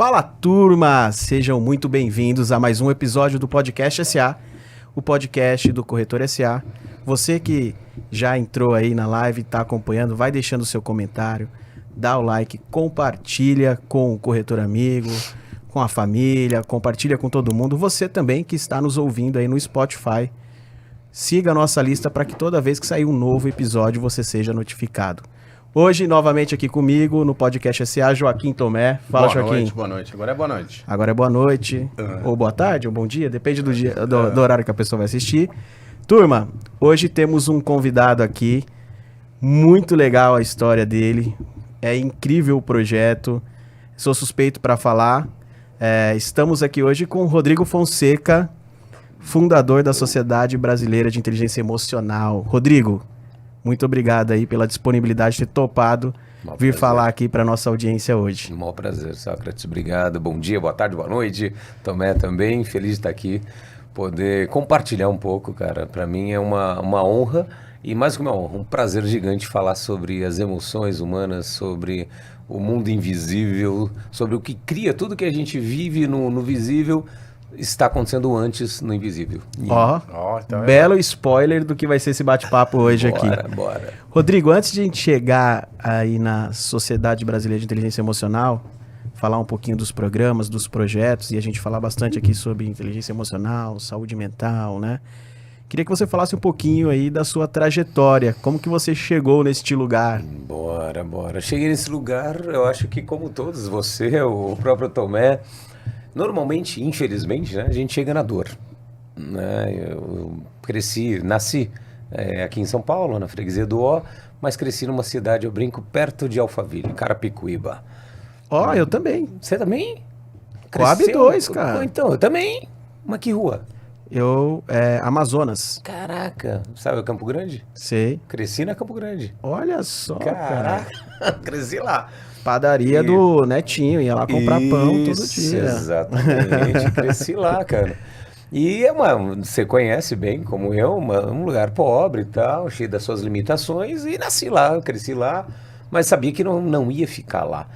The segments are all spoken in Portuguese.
Fala, turma! Sejam muito bem-vindos a mais um episódio do Podcast SA, o podcast do Corretor SA. Você que já entrou aí na live e está acompanhando, vai deixando o seu comentário, dá o like, compartilha com o corretor amigo, com a família, compartilha com todo mundo. Você também que está nos ouvindo aí no Spotify, siga a nossa lista para que toda vez que sair um novo episódio você seja notificado. Hoje, novamente aqui comigo, no Podcast SA, Joaquim Tomé. Fala, Joaquim. Boa noite. Agora é boa noite. Agora é boa noite, ou boa tarde, ou bom dia, depende do dia, do horário que a pessoa vai assistir. Turma, hoje temos um convidado aqui, muito legal a história dele, é incrível o projeto, sou suspeito para falar. Estamos aqui hoje com o Rodrigo Fonseca, fundador da Sociedade Brasileira de Inteligência Emocional. Rodrigo, muito obrigado aí pela disponibilidade de ter topado vir falar aqui para nossa audiência hoje. Um maior prazer, Sócrates. Obrigado. Bom dia, boa tarde, boa noite. Tomé também, feliz de estar aqui. Poder compartilhar um pouco, cara. Para mim é uma honra e mais que uma honra, um prazer gigante falar sobre as emoções humanas, sobre o mundo invisível, sobre o que cria tudo que a gente vive no visível. Está acontecendo antes no invisível. Então belo spoiler do que vai ser esse bate-papo hoje aqui. Bora. Rodrigo, antes de a gente chegar aí na Sociedade Brasileira de Inteligência Emocional, falar um pouquinho dos programas, dos projetos, e a gente falar bastante aqui sobre inteligência emocional, saúde mental, né? Queria que você falasse um pouquinho aí da sua trajetória, como que você chegou neste lugar. Bora. Cheguei nesse lugar, eu acho que como todos, você, o próprio Tomé, normalmente, infelizmente, né, a gente chega na dor. Né? Eu nasci aqui em São Paulo, na freguesia do Ó, mas cresci numa cidade, eu brinco, perto de Alphaville, Carapicuíba. Eu também. Você também? Coab 2, cara. Então, eu também. Mas que rua? Amazonas. Caraca, sabe o Campo Grande? Sei. Cresci na Campo Grande. Olha só, cara. Cresci lá. Padaria do Netinho, ia lá comprar pão todo dia. Exatamente, cresci lá, cara. E você conhece bem, como eu, um lugar pobre e tal, cheio das suas limitações, e nasci lá, cresci lá, mas sabia que não ia ficar lá.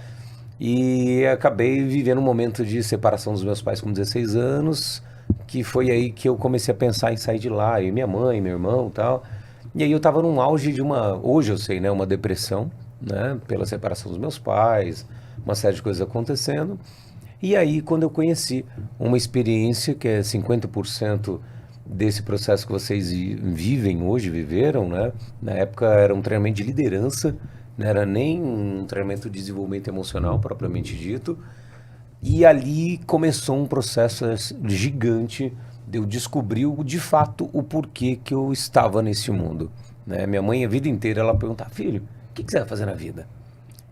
E acabei vivendo um momento de separação dos meus pais com 16 anos, que foi aí que eu comecei a pensar em sair de lá, e minha mãe, meu irmão e tal. E aí eu tava num auge de hoje eu sei, né, uma depressão, né, pela separação dos meus pais, uma série de coisas acontecendo. E aí, quando eu conheci uma experiência que é 50% desse processo que vocês viveram, né? Na época era um treinamento de liderança, não era nem um treinamento de desenvolvimento emocional propriamente dito. E ali começou um processo gigante de eu descobrir de fato o porquê que eu estava nesse mundo. Né? Minha mãe a vida inteira ela perguntava: filho, o que você vai fazer na vida?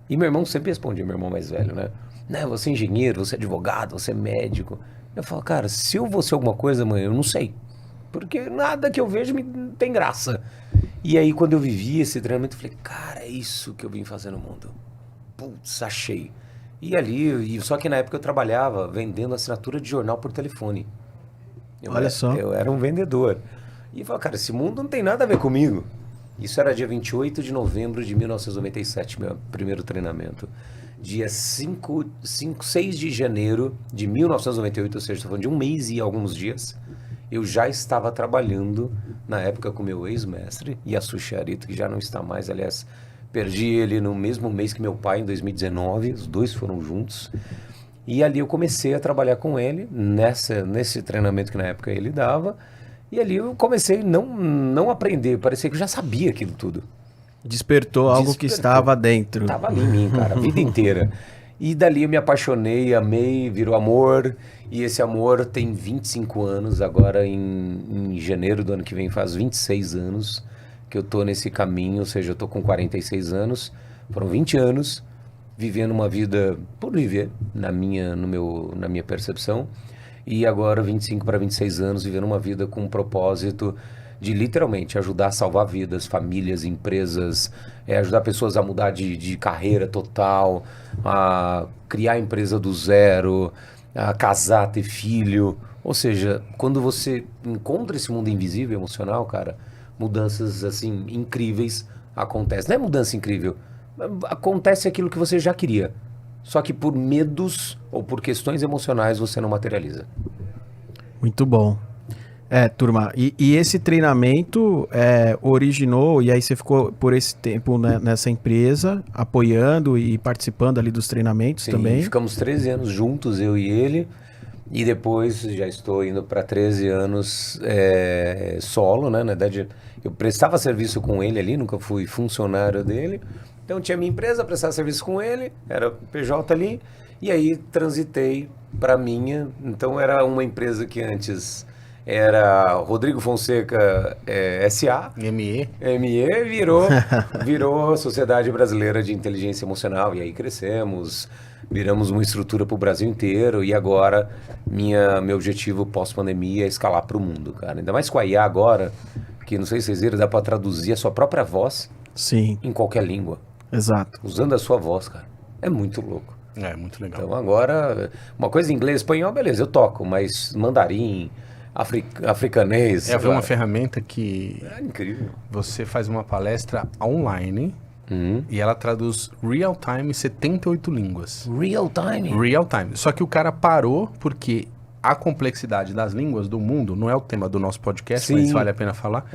E meu irmão sempre respondia, meu irmão mais velho, né? Você é engenheiro, você é advogado, você é médico. Eu falo, cara, se eu vou ser alguma coisa, mãe, eu não sei. Porque nada que eu vejo tem graça. E aí, quando eu vivi esse treinamento, eu falei, cara, é isso que eu vim fazer no mundo. Putz, achei. E ali, só que na época eu trabalhava vendendo assinatura de jornal por telefone. Olha só. Eu era um vendedor. E eu falei, cara, esse mundo não tem nada a ver comigo. Isso era dia 28 de novembro de 1997, meu primeiro treinamento. Dia 6 de janeiro de 1998, ou seja, estou falando de um mês e alguns dias, eu já estava trabalhando, na época, com meu ex-mestre, Yasushi Arito, que já não está mais, aliás, perdi ele no mesmo mês que meu pai, em 2019, os dois foram juntos. E ali eu comecei a trabalhar com ele, nesse treinamento que na época ele dava, e ali eu comecei a não aprender, parecia que eu já sabia aquilo tudo. Despertou algo que estava dentro. Estava ali em mim, cara, a vida inteira. E dali eu me apaixonei, amei, virou amor. E esse amor tem 25 anos, agora em janeiro do ano que vem faz 26 anos que eu tô nesse caminho, ou seja, eu tô com 46 anos. Foram 20 anos vivendo uma vida por viver, na minha percepção. E agora 25 para 26 anos vivendo uma vida com um propósito de literalmente ajudar a salvar vidas, famílias, empresas, ajudar pessoas a mudar de carreira total, a criar empresa do zero, a casar, ter filho. Ou seja, quando você encontra esse mundo invisível, emocional, cara, mudanças assim incríveis acontecem. Não é mudança incrível, acontece aquilo que você já queria. só que por medos ou por questões emocionais você não materializa. Muito bom. Turma, e esse treinamento originou, e aí você ficou por esse tempo, né, nessa empresa, apoiando e participando ali dos treinamentos. Sim, também. Ficamos 13 anos juntos, eu e ele, e depois já estou indo para 13 anos solo, né? Na verdade, eu prestava serviço com ele ali, nunca fui funcionário dele, então tinha minha empresa, prestava serviço com ele, era PJ ali, e aí transitei para minha, então era uma empresa que antes... Era Rodrigo Fonseca S.A. ME virou Sociedade Brasileira de Inteligência Emocional. E aí crescemos, viramos uma estrutura para o Brasil inteiro. E agora, meu objetivo pós-pandemia é escalar para o mundo, cara. Ainda mais com a IA agora, que não sei se vocês viram, dá para traduzir a sua própria voz. Sim. Em qualquer língua. Exato. Usando a sua voz, cara. É muito louco. É, muito legal. Então agora, uma coisa em inglês, espanhol, beleza, eu toco. Mas mandarim... africanês. Foi uma ferramenta que incrível. Você faz uma palestra online e ela traduz real time 78 línguas. Real time? Real time. Só que o cara parou porque a complexidade das línguas do mundo, não é o tema do nosso podcast, Sim. mas vale a pena falar,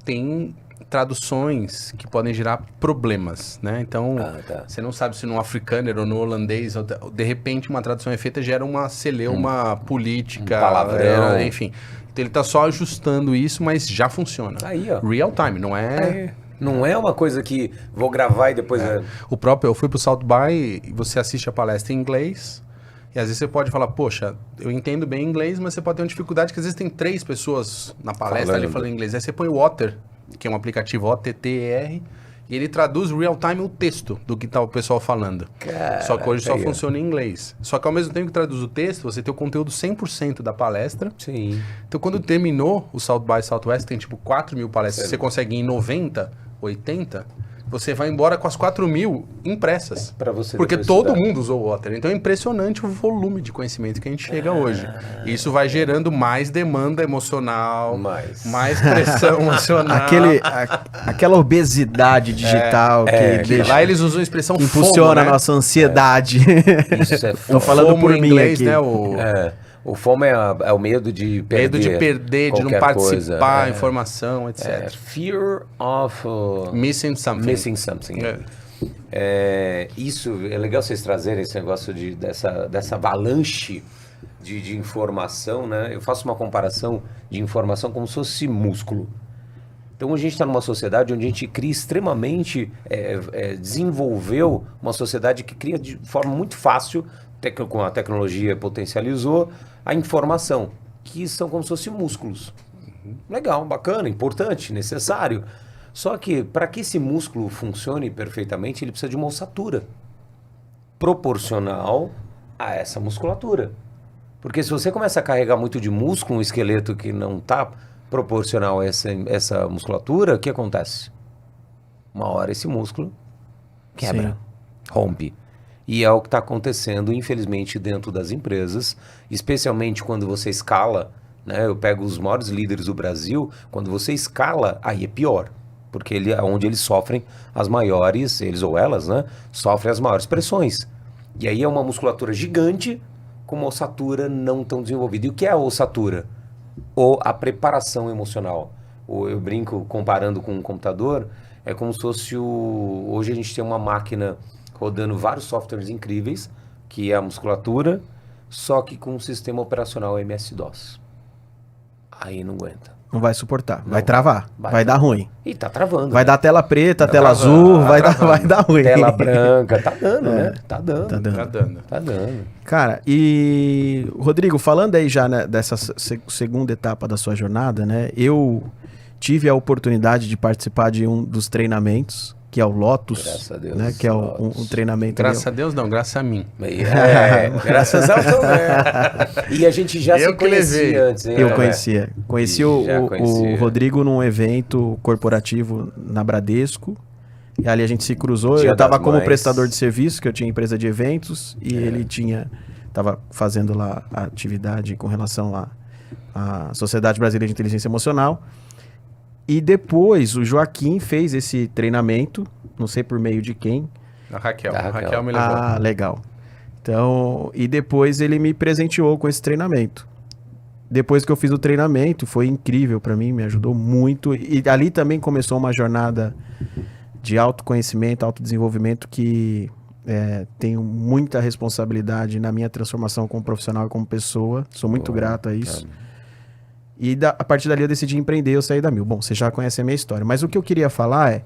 tem traduções que podem gerar problemas, né? Então, você não sabe se no africâner ou no holandês, ou de repente uma tradução é feita, gera uma celeuma política, palavrão. Enfim. Então ele tá só ajustando isso, mas já funciona. Aí, ó. Real time, não é... Não é uma coisa que vou gravar e depois... O próprio, eu fui pro South By, e você assiste a palestra em inglês, e às vezes você pode falar, poxa, eu entendo bem inglês, mas você pode ter uma dificuldade, que às vezes tem 3 pessoas na palestra ali falando inglês. Aí você põe o Otter, que é um aplicativo OTTR, e ele traduz real time o texto do que tá o pessoal falando. Só que hoje só funciona em inglês. Só que ao mesmo tempo que traduz o texto, você tem o conteúdo 100% da palestra. Sim. Então quando terminou o South by Southwest, tem tipo 4.000 palestras, você consegue ir em 90, 80... Você vai embora com as 4.000 impressas. Pra você porque todo mundo usou o Otter. Então é impressionante o volume de conhecimento que a gente chega hoje. Isso vai gerando mais demanda emocional, mais pressão emocional. Aquela obesidade digital que lá eles usam a expressão impulsiona FOMO, a nossa ansiedade. Isso é Tô falando FOMO por em mim inglês, aqui. né? O FOMO é o medo de perder. Medo de perder, de não participar, coisa. informação, etc. Fear of... Missing something. Missing something. Isso, é legal vocês trazerem esse negócio dessa avalanche de informação, né? Eu faço uma comparação de informação como se fosse músculo. Então a gente está numa sociedade onde a gente cria extremamente... desenvolveu uma sociedade que cria de forma muito fácil... com a tecnologia potencializou a informação, que são como se fossem músculos. Legal, bacana, importante, necessário. Só que para que esse músculo funcione perfeitamente, ele precisa de uma ossatura proporcional a essa musculatura. Porque se você começa a carregar muito de músculo, um esqueleto que não está proporcional a essa musculatura, o que acontece? Uma hora esse músculo quebra, rompe. E é o que está acontecendo, infelizmente, dentro das empresas, especialmente quando você escala, né? Eu pego os maiores líderes do Brasil, quando você escala, aí é pior, porque é onde eles sofrem as maiores, eles ou elas, né? Sofrem as maiores pressões. E aí é uma musculatura gigante com uma ossatura não tão desenvolvida. E o que é a ossatura? Ou a preparação emocional. Ou eu brinco comparando com um computador, é como se fosse hoje a gente tem uma máquina... rodando vários softwares incríveis, que é a musculatura, só que com um sistema operacional MS-DOS. Aí não aguenta. Não vai suportar, vai travar, vai dar ruim. E tá travando. Vai dar tela preta, tela azul, vai dar ruim. Tela branca, tá dando, né? Tá dando. Cara, e Rodrigo, falando aí já, né, dessa segunda etapa da sua jornada, né? Eu tive a oportunidade de participar de um dos treinamentos, que é o Lotus, graças a Deus, né? Que é um treinamento. Graças a Deus não, graças a mim. Graças ao E a gente já se conhecia antes, hein? Eu conhecia. Conheci o Rodrigo num evento corporativo na Bradesco. E ali a gente se cruzou. Eu estava como prestador de serviço, que eu tinha empresa de eventos, e ele estava fazendo lá a atividade com relação à Sociedade Brasileira de Inteligência Emocional. E depois o Joaquim fez esse treinamento, não sei por meio de quem. A Raquel me levou. Ah, legal. Então, e depois ele me presenteou com esse treinamento. Depois que eu fiz o treinamento, foi incrível para mim, me ajudou muito. E ali também começou uma jornada de autoconhecimento, autodesenvolvimento que tenho muita responsabilidade na minha transformação como profissional e como pessoa. Sou muito grato a isso. E a partir dali eu decidi empreender, eu saí da Mil. Bom, você já conhece a minha história. Mas o que eu queria falar é,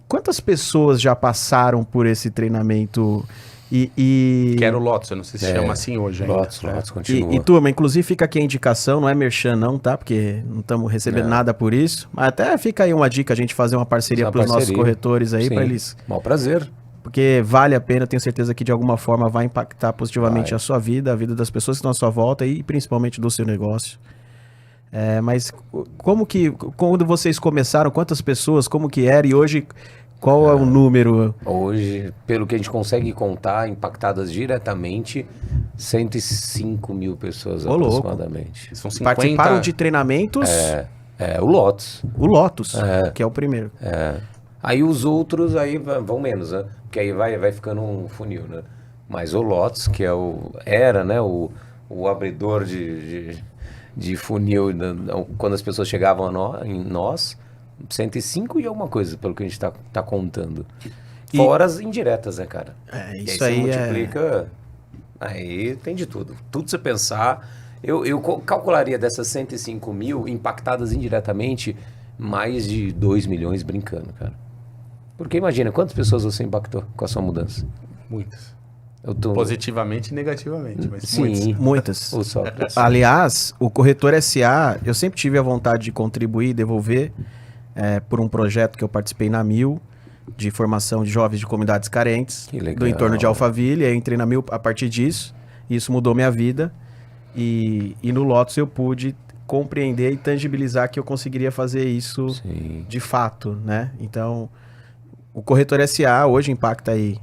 quantas pessoas já passaram por esse treinamento Que era o Lotus, eu não sei se chama assim hoje ainda. Lotus, continua. E turma, inclusive fica aqui a indicação, não é merchan não, tá? Porque não estamos recebendo nada por isso. Mas até fica aí uma dica, a gente fazer uma parceria para os nossos corretores aí, para eles... Maior prazer. Porque vale a pena, tenho certeza que de alguma forma vai impactar positivamente a sua vida, a vida das pessoas que estão à sua volta e principalmente do seu negócio. Mas como que, quando vocês começaram, quantas pessoas, como que era e hoje... Qual é o número? Hoje, pelo que a gente consegue contar, impactadas diretamente, 105 mil pessoas aproximadamente. São 50... Participaram de treinamentos? O Lotus. O Lotus, que é o primeiro. Aí os outros aí vão menos, né? Porque aí vai ficando um funil, né? Mas o Lotus, que era, né, o abridor de funil, quando as pessoas chegavam em nós... 105 e alguma coisa, pelo que a gente tá contando. Fora as indiretas, né, cara? Isso aí aí você multiplica, aí tem de tudo. Tudo você pensar... Eu calcularia dessas 105 mil impactadas indiretamente, mais de 2 milhões brincando, cara. Porque imagina, quantas pessoas você impactou com a sua mudança? Muitas. Positivamente e negativamente, mas sim, muitas. O Sócrates. Aliás, o Corretor SA, eu sempre tive a vontade de contribuir, devolver... por um projeto que eu participei na Mil, de formação de jovens de comunidades carentes, do entorno de Alphaville. Eu entrei na Mil a partir disso, e isso mudou minha vida. E no Lotus eu pude compreender e tangibilizar que eu conseguiria fazer isso de fato, né? Então, o Corretor SA hoje impacta aí,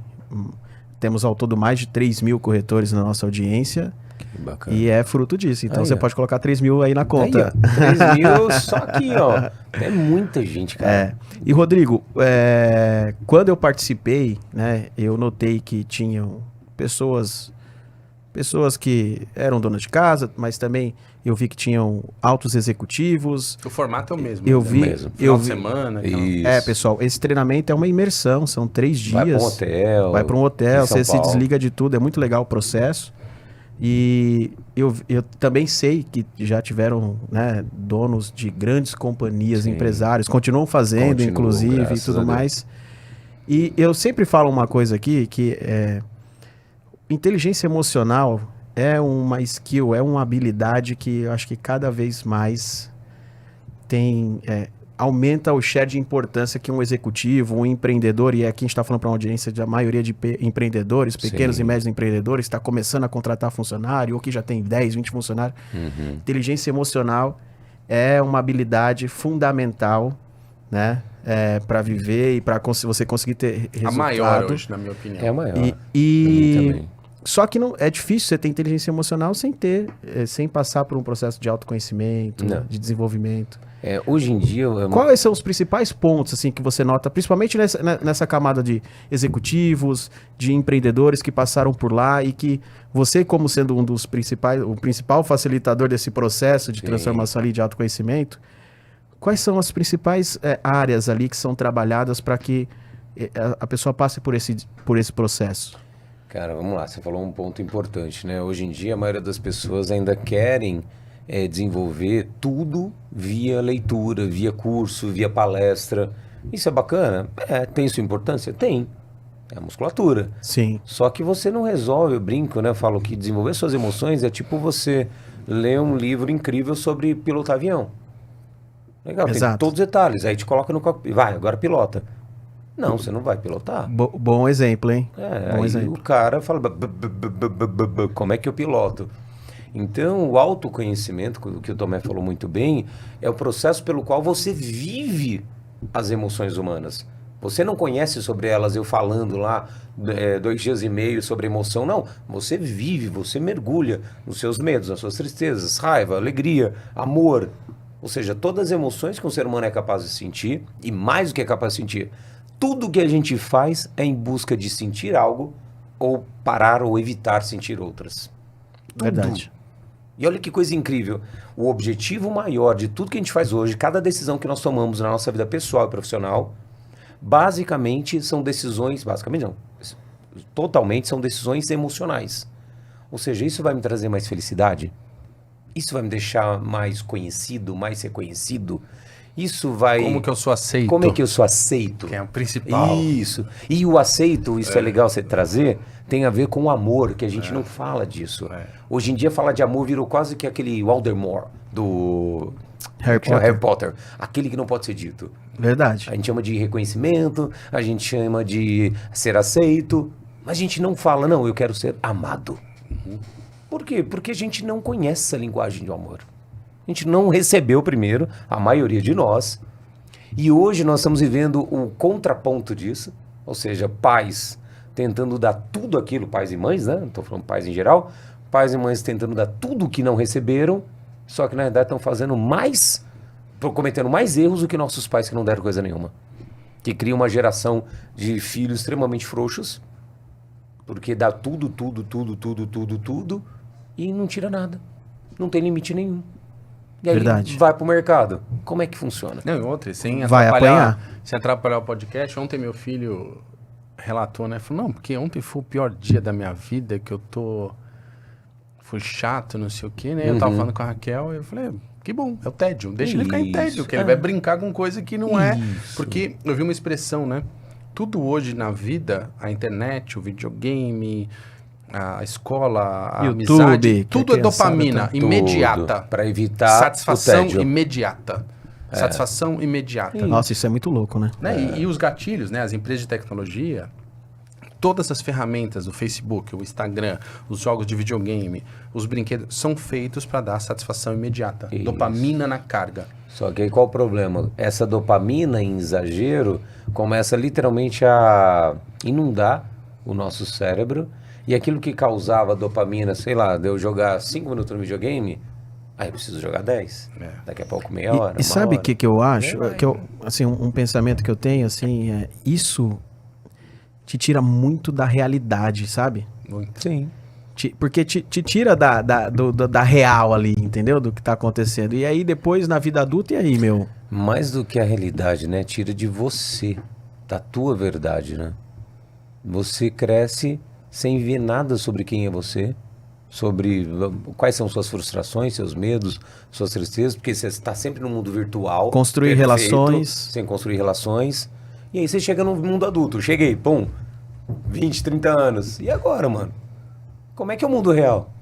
temos ao todo mais de 3 mil corretores na nossa audiência. Bacana. E é fruto disso. Então você pode colocar 3 mil aí na conta. Aí, 3 mil só aqui, ó. É muita gente, cara. E Rodrigo, quando eu participei, né, eu notei que tinham pessoas que eram donas de casa, mas também eu vi que tinham altos executivos. O formato é o mesmo. Eu vi. Final de semana. Então. Pessoal, esse treinamento é uma imersão, são 3 dias. Vai para um hotel. Você se desliga de tudo, é muito legal o processo. E eu também sei que já tiveram, né, donos de grandes companhias, empresários, continuam fazendo, inclusive, e tudo mais. E eu sempre falo uma coisa aqui, que inteligência emocional é uma skill, é uma habilidade que eu acho que cada vez mais aumenta o share de importância que um executivo, um empreendedor, e aqui a gente está falando para uma audiência da maioria de empreendedores, pequenos e médios empreendedores, está começando a contratar funcionário, ou que já tem 10, 20 funcionários. Inteligência emocional é uma habilidade fundamental, né, para viver e para você conseguir ter resultado. A maior hoje, na minha opinião. É a maior. E só que não é difícil você ter inteligência emocional sem passar por um processo de autoconhecimento, de desenvolvimento. Hoje em dia... Quais são os principais pontos assim, que você nota, principalmente nessa camada de executivos, de empreendedores que passaram por lá e que você, como sendo o principal facilitador desse processo de transformação ali de autoconhecimento, quais são as principais áreas ali que são trabalhadas para que a pessoa passe por esse processo? Cara, vamos lá, você falou um ponto importante, né? Hoje em dia a maioria das pessoas ainda querem desenvolver tudo via leitura, via curso, via palestra. Isso é bacana? Tem sua importância? Tem. É a musculatura. Sim. Só que você não resolve, eu brinco, né? Eu falo que desenvolver suas emoções é tipo você ler um livro incrível sobre pilotar avião. Legal, tem todos os detalhes. Aí te coloca no cockpit. Vai, agora pilota. Não, você não vai pilotar. Bom exemplo, hein? Bom exemplo. O cara fala, como é que eu piloto? Então, o autoconhecimento, que o Tomé falou muito bem, é o processo pelo qual você vive as emoções humanas. Você não conhece sobre elas, eu falando lá 2 dias e meio sobre emoção, não. Você vive, você mergulha nos seus medos, nas suas tristezas, raiva, alegria, amor. Ou seja, todas as emoções que um ser humano é capaz de sentir, e mais do que é capaz de sentir, tudo que a gente faz é em busca de sentir algo ou parar ou evitar sentir outras. Verdade. E olha que coisa incrível. O objetivo maior de tudo que a gente faz hoje, cada decisão que nós tomamos na nossa vida pessoal e profissional, basicamente são decisões, basicamente não, totalmente são decisões emocionais. Ou seja, isso vai me trazer mais felicidade? Isso vai me deixar mais conhecido, mais reconhecido? Isso vai... Como que eu sou aceito? Como é que eu sou aceito? Que é o principal. Isso. E o aceito, isso é legal você trazer, tem a ver com o amor, que a gente não fala disso. Hoje em dia, falar de amor virou quase que aquele Voldemort do Harry Potter. Aquele que não pode ser dito. Verdade. A gente chama de reconhecimento, a gente chama de ser aceito, mas a gente não fala, não, eu quero ser amado. Por quê? Porque a gente não conhece essa linguagem de amor. A gente não recebeu primeiro, a maioria de nós. E hoje nós estamos vivendo o contraponto disso, ou seja, pais tentando dar tudo aquilo, pais e mães, né? Não estou falando pais em geral, pais e mães tentando dar tudo o que não receberam, só que na verdade estão fazendo mais, cometendo mais erros do que nossos pais que não deram coisa nenhuma. Que cria uma geração de filhos extremamente frouxos, porque dá tudo, e não tira nada. Não tem limite nenhum. E aí Verdade. vai pro mercado. Como é que funciona? Não, e outra, sem Vai atrapalhar, sem atrapalhar o podcast, ontem meu filho relatou, né? Falou, não, porque ontem foi o pior dia da minha vida, que eu tô... Fui chato, não sei o quê, né? Eu tava falando com a Raquel e eu falei, que bom, é o tédio. Deixa ele ficar em tédio, que ele vai brincar com coisa que não é. Porque eu vi uma expressão, né? Tudo hoje na vida, a internet, o videogame, a escola, a YouTube, amizade, que tudo a é criançada dopamina, tá- imediata. Para evitar Satisfação o tédio. imediata. Satisfação imediata. Nossa, isso é muito louco, né? Né? E os gatilhos, né? As empresas de tecnologia, todas as ferramentas, o Facebook, o Instagram, os jogos de videogame, os brinquedos, são feitos para dar satisfação imediata. Isso. Dopamina na carga. Só que aí qual o problema? Essa dopamina em exagero começa literalmente a inundar o nosso cérebro e aquilo que causava dopamina, sei lá, de eu jogar 5 minutos no videogame, aí eu preciso jogar 10. Daqui a pouco meia hora. E sabe o hora. que eu acho? Que eu, assim, um pensamento que eu tenho, assim, é isso te tira muito da realidade, sabe? Muito. Sim. Porque te tira da real ali, entendeu? Do que tá acontecendo. E aí depois, na vida adulta, e aí, meu? Mais do que a realidade, né? Tira de você, da tua verdade, né? Você cresce sem ver nada sobre quem é você, sobre quais são suas frustrações, seus medos, suas tristezas, porque você está sempre no mundo virtual. Construir relações. Sem construir relações. E aí você chega no mundo adulto. Cheguei, pum, 20, 30 anos. E agora, mano? Como é que é o mundo real?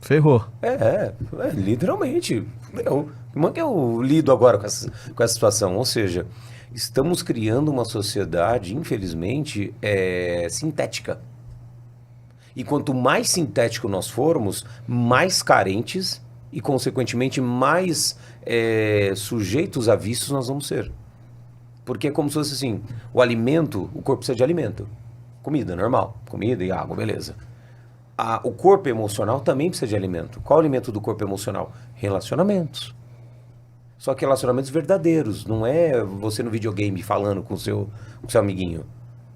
Ferrou. Literalmente. Como é que eu lido agora com essa situação? Ou seja, estamos criando uma sociedade, infelizmente, sintética. E quanto mais sintético nós formos, mais carentes e, consequentemente, mais sujeitos a vícios nós vamos ser. Porque é como se fosse assim, o alimento, o corpo precisa de alimento. Comida, normal. Comida e água, beleza. O corpo emocional também precisa de alimento. Qual é o alimento do corpo emocional? Relacionamentos. Só que relacionamentos verdadeiros. Não é você no videogame falando com o seu amiguinho.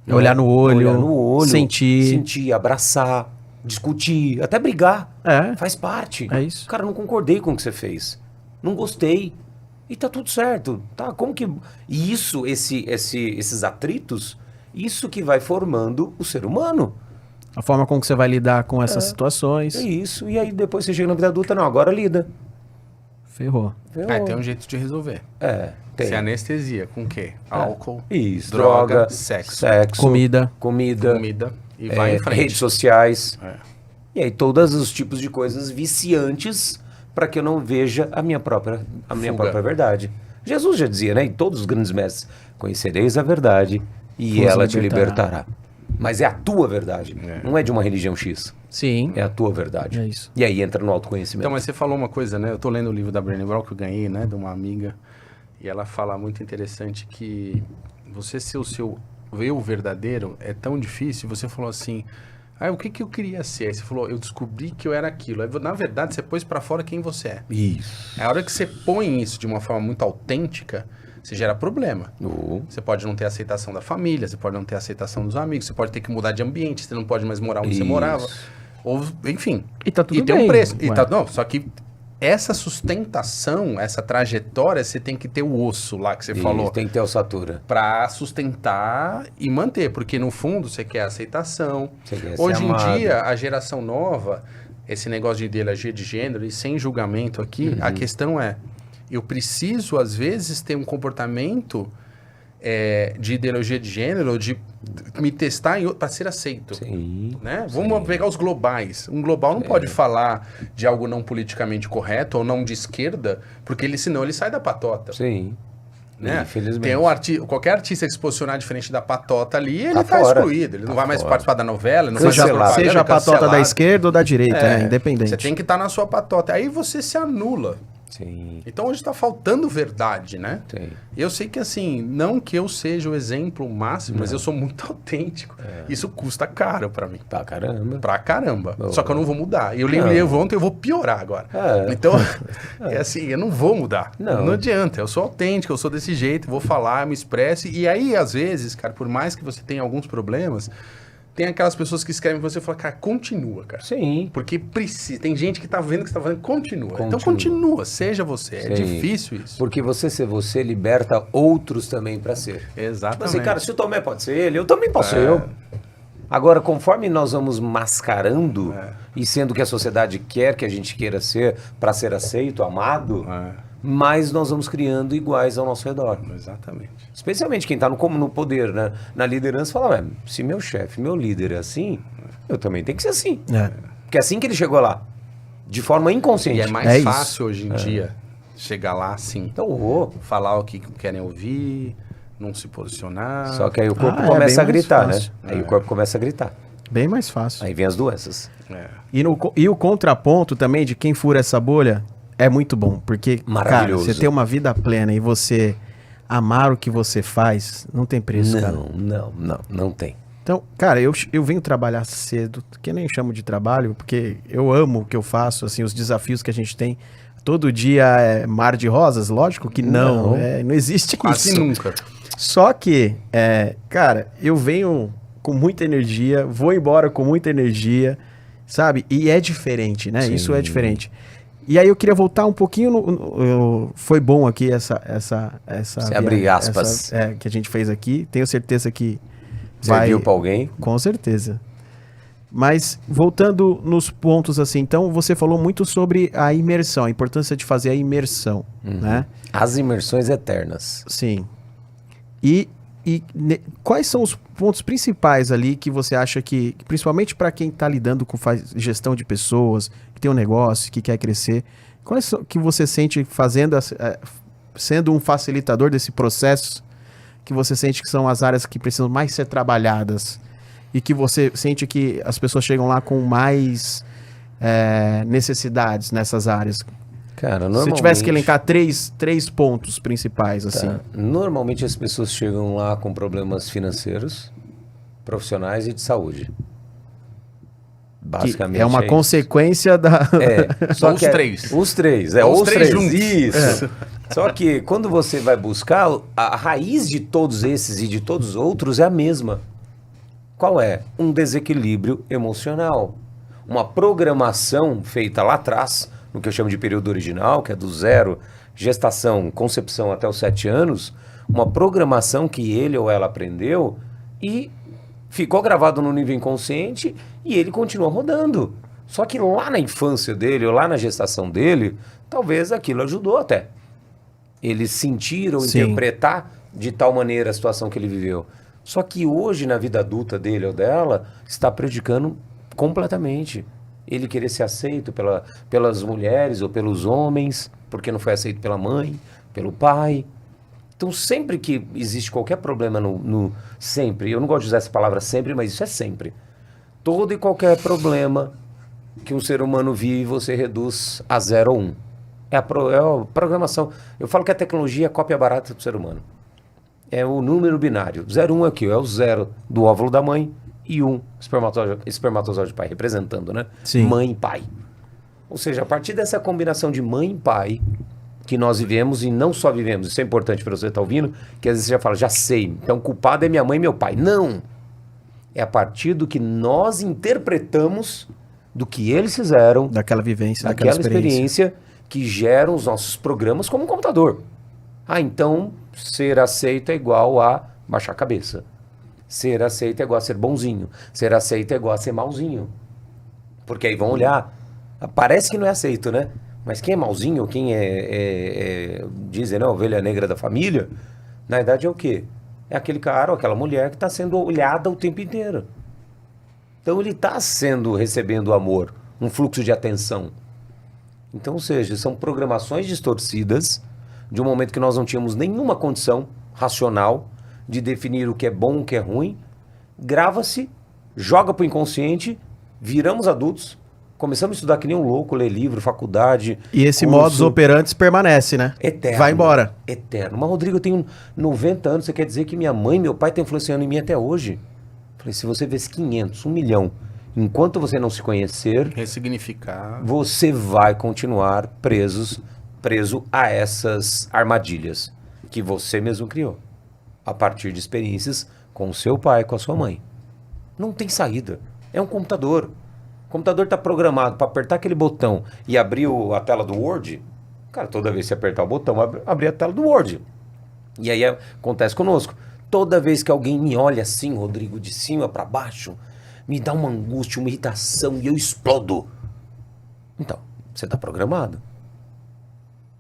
Não Olhar no olho, olhar no olho, sentir, abraçar, discutir, até brigar. É. Faz parte. É isso. Cara, não concordei com o que você fez. Não gostei. E tá tudo certo. Tá? Como que... E isso, esses atritos, isso que vai formando o ser humano. A forma como que você vai lidar com essas situações. É isso. E aí depois você chega na vida adulta, não, agora lida. Ferrou. Tem um jeito de resolver. Tem. Se anestesia, com o quê? Álcool, Isso. droga, sexo, Comida. comida. E vai em frente. Redes sociais. É. E aí todos os tipos de coisas viciantes para que eu não veja a minha própria verdade. Jesus já dizia, né? Em todos os grandes mestres, conhecereis a verdade e Vos ela te libertará. libertará. Mas é a tua verdade, não é de uma religião X. Sim. É a tua verdade. É isso. E aí entra no autoconhecimento. Então, mas você falou uma coisa, né? Eu tô lendo o livro da Brené Brown que eu ganhei, né? De uma amiga. E ela fala muito interessante que você ser o seu eu verdadeiro é tão difícil. Você falou assim, o que eu queria ser? Aí você falou, eu descobri que eu era aquilo. Aí, na verdade, você pôs pra fora quem você é. Isso. A hora que você põe isso de uma forma muito autêntica, você gera problema. Você pode não ter aceitação da família, você pode não ter aceitação dos amigos, você pode ter que mudar de ambiente, você não pode mais morar onde você morava. Ou, enfim. E tá tudo tem bem. um preço. Não, só que essa sustentação, essa trajetória, você tem que ter o osso lá que você falou. Tem que ter ossatura. Pra sustentar e manter, porque no fundo você quer aceitação. Você quer Hoje ser em amado. dia, a geração nova, esse negócio de ideologia de gênero, e sem julgamento aqui, a questão é, eu preciso, às vezes, ter um comportamento de ideologia de gênero, de me testar para ser aceito. Sim. Né? Vamos pegar os globais. Um global não pode falar de algo não politicamente correto ou não de esquerda, porque senão ele sai da patota. Sim. Né? Infelizmente. Qualquer artista que se posicionar diferente da patota ali, ele Tá tá fora. excluído. Ele não vai mais fora. participar da novela, não vai mais Cancelado. propaganda, Seja a patota da cancelado. esquerda ou da direita, né? Independente. Você tem que estar na sua patota. Aí você se anula. Sim. Então hoje está faltando verdade, né? Tem. Eu sei que assim, não que eu seja o exemplo máximo, mas eu sou muito autêntico. Isso custa caro para mim. Pra caramba. Pra caramba. Oh. Só que eu não vou mudar. Eu lembrei ontem, eu vou piorar agora. Então, é assim, eu não vou mudar. Não. Adianta. Eu sou autêntico, eu sou desse jeito, vou falar, eu me expresse. E aí, às vezes, cara, por mais que você tenha alguns problemas, tem aquelas pessoas que escrevem pra você e falam, cara, continua, cara. Sim. Porque precisa. Tem gente que tá vendo o que você tá fazendo, continua. Então Continua. continua, seja você. É Sim. difícil isso. Porque você ser você liberta outros também pra ser. Exatamente. Assim, cara, se o Tomé pode ser ele, eu também posso ser eu. Agora, conforme nós vamos mascarando e sendo que a sociedade quer que a gente queira ser para ser aceito, amado, mais nós vamos criando iguais ao nosso redor. Exatamente. Especialmente quem está no poder, né? Na liderança, fala, se meu chefe, meu líder é assim, eu também tenho que ser assim. Porque é assim que ele chegou lá, de forma inconsciente. E é mais fácil hoje em dia chegar lá assim. Então, falar o que querem ouvir, não se posicionar. só que aí o corpo é começa a bem mais gritar, né? fácil. Aí o corpo começa a gritar. Bem mais fácil. Aí vem as doenças. E o contraponto também de quem fura essa bolha é muito bom. Porque, cara, Maravilhoso. você ter uma vida plena e você amar o que você faz, não tem preço, cara. Não tem. Então, cara, eu venho trabalhar cedo, que eu nem chamo de trabalho, porque eu amo o que eu faço, assim, os desafios que a gente tem. Todo dia é mar de rosas? Lógico que não. Não existe Quase isso. nunca. Só que, cara, eu venho com muita energia, vou embora com muita energia, sabe? E é diferente, né? Sim. Isso é diferente. E aí eu queria voltar um pouquinho foi bom aqui essa Você abre aspas. que a gente fez aqui. Tenho certeza que Serviu pra alguém? Com certeza. Mas voltando nos pontos assim, então você falou muito sobre a imersão, a importância de fazer a imersão, né? As imersões eternas. Sim. Quais são os pontos principais ali que você acha que principalmente para quem está lidando com gestão de pessoas, que tem um negócio, que quer crescer, quais são que você sente fazendo, sendo um facilitador desse processo, que você sente que são as áreas que precisam mais ser trabalhadas e que você sente que as pessoas chegam lá com mais necessidades nessas áreas? Cara, Se eu tivesse que elencar três pontos principais, assim. Normalmente as pessoas chegam lá com problemas financeiros, profissionais e de saúde. Basicamente. Que é uma consequência da. Só os que três. Os três, os três juntos. Isso. Só que quando você vai buscar, a raiz de todos esses e de todos os outros é a mesma. Qual é? Um desequilíbrio emocional. Uma programação feita lá atrás, no que eu chamo de período original, que é do 0, gestação, concepção até os 7 anos, uma programação que ele ou ela aprendeu e ficou gravado no nível inconsciente e ele continua rodando. Só que lá na infância dele, ou lá na gestação dele, talvez aquilo ajudou até. Ele sentir ou interpretar de tal maneira a situação que ele viveu. Só que hoje, na vida adulta dele ou dela, está prejudicando completamente. Ele querer ser aceito pelas mulheres ou pelos homens, porque não foi aceito pela mãe, pelo pai. Então, sempre que existe qualquer problema sempre, eu não gosto de usar essa palavra sempre, mas isso é sempre. Todo e qualquer problema que um ser humano vive, você reduz a 0 ou 1. É a programação. Eu falo que a tecnologia é a cópia barata do ser humano. É o número binário. 0 1 é o quê? É o 0 do óvulo da mãe e 1 espermatozoide do pai, representando, né? Sim. Mãe e pai. Ou seja, a partir dessa combinação de mãe e pai, que nós vivemos e não só vivemos. Isso é importante para você estar ouvindo, que às vezes você já fala, já sei, então o culpado é minha mãe e meu pai. Não! É a partir do que nós interpretamos do que eles fizeram, Daquela vivência, daquela daquela experiência. que geram os nossos programas como um computador. Ah, então ser aceito é igual a baixar a cabeça. Ser aceito é igual a ser bonzinho. Ser aceito é igual a ser malzinho. Porque aí vão olhar. Parece que não é aceito, né? Mas quem é malzinho, quem dizem, né, ovelha negra da família, na verdade é o quê? É aquele cara ou aquela mulher que está sendo olhada o tempo inteiro. Então ele está recebendo amor, um fluxo de atenção. Então, ou seja, são programações distorcidas de um momento que nós não tínhamos nenhuma condição racional de definir o que é bom, o que é ruim. Grava-se, joga para o inconsciente, viramos adultos, começamos a estudar que nem um louco, ler livro, faculdade. E esse curso. modus operandi permanece, né? Eterno. Vai embora. Eterno. Mas, Rodrigo, eu tenho 90 anos, você quer dizer que minha mãe e meu pai estão influenciando em mim até hoje? Falei, se você vê 500, 1 milhão, enquanto você não se conhecer, Ressignificar. você vai continuar preso a essas armadilhas que você mesmo criou, a partir de experiências com o seu pai, com a sua mãe. Não tem saída. É um computador. O computador está programado para apertar aquele botão e abrir a tela do Word. Cara, toda vez que você apertar o botão, abrir a tela do Word. E aí acontece conosco. Toda vez que alguém me olha assim, Rodrigo, de cima para baixo, me dá uma angústia, uma irritação e eu explodo. Então, você está programado.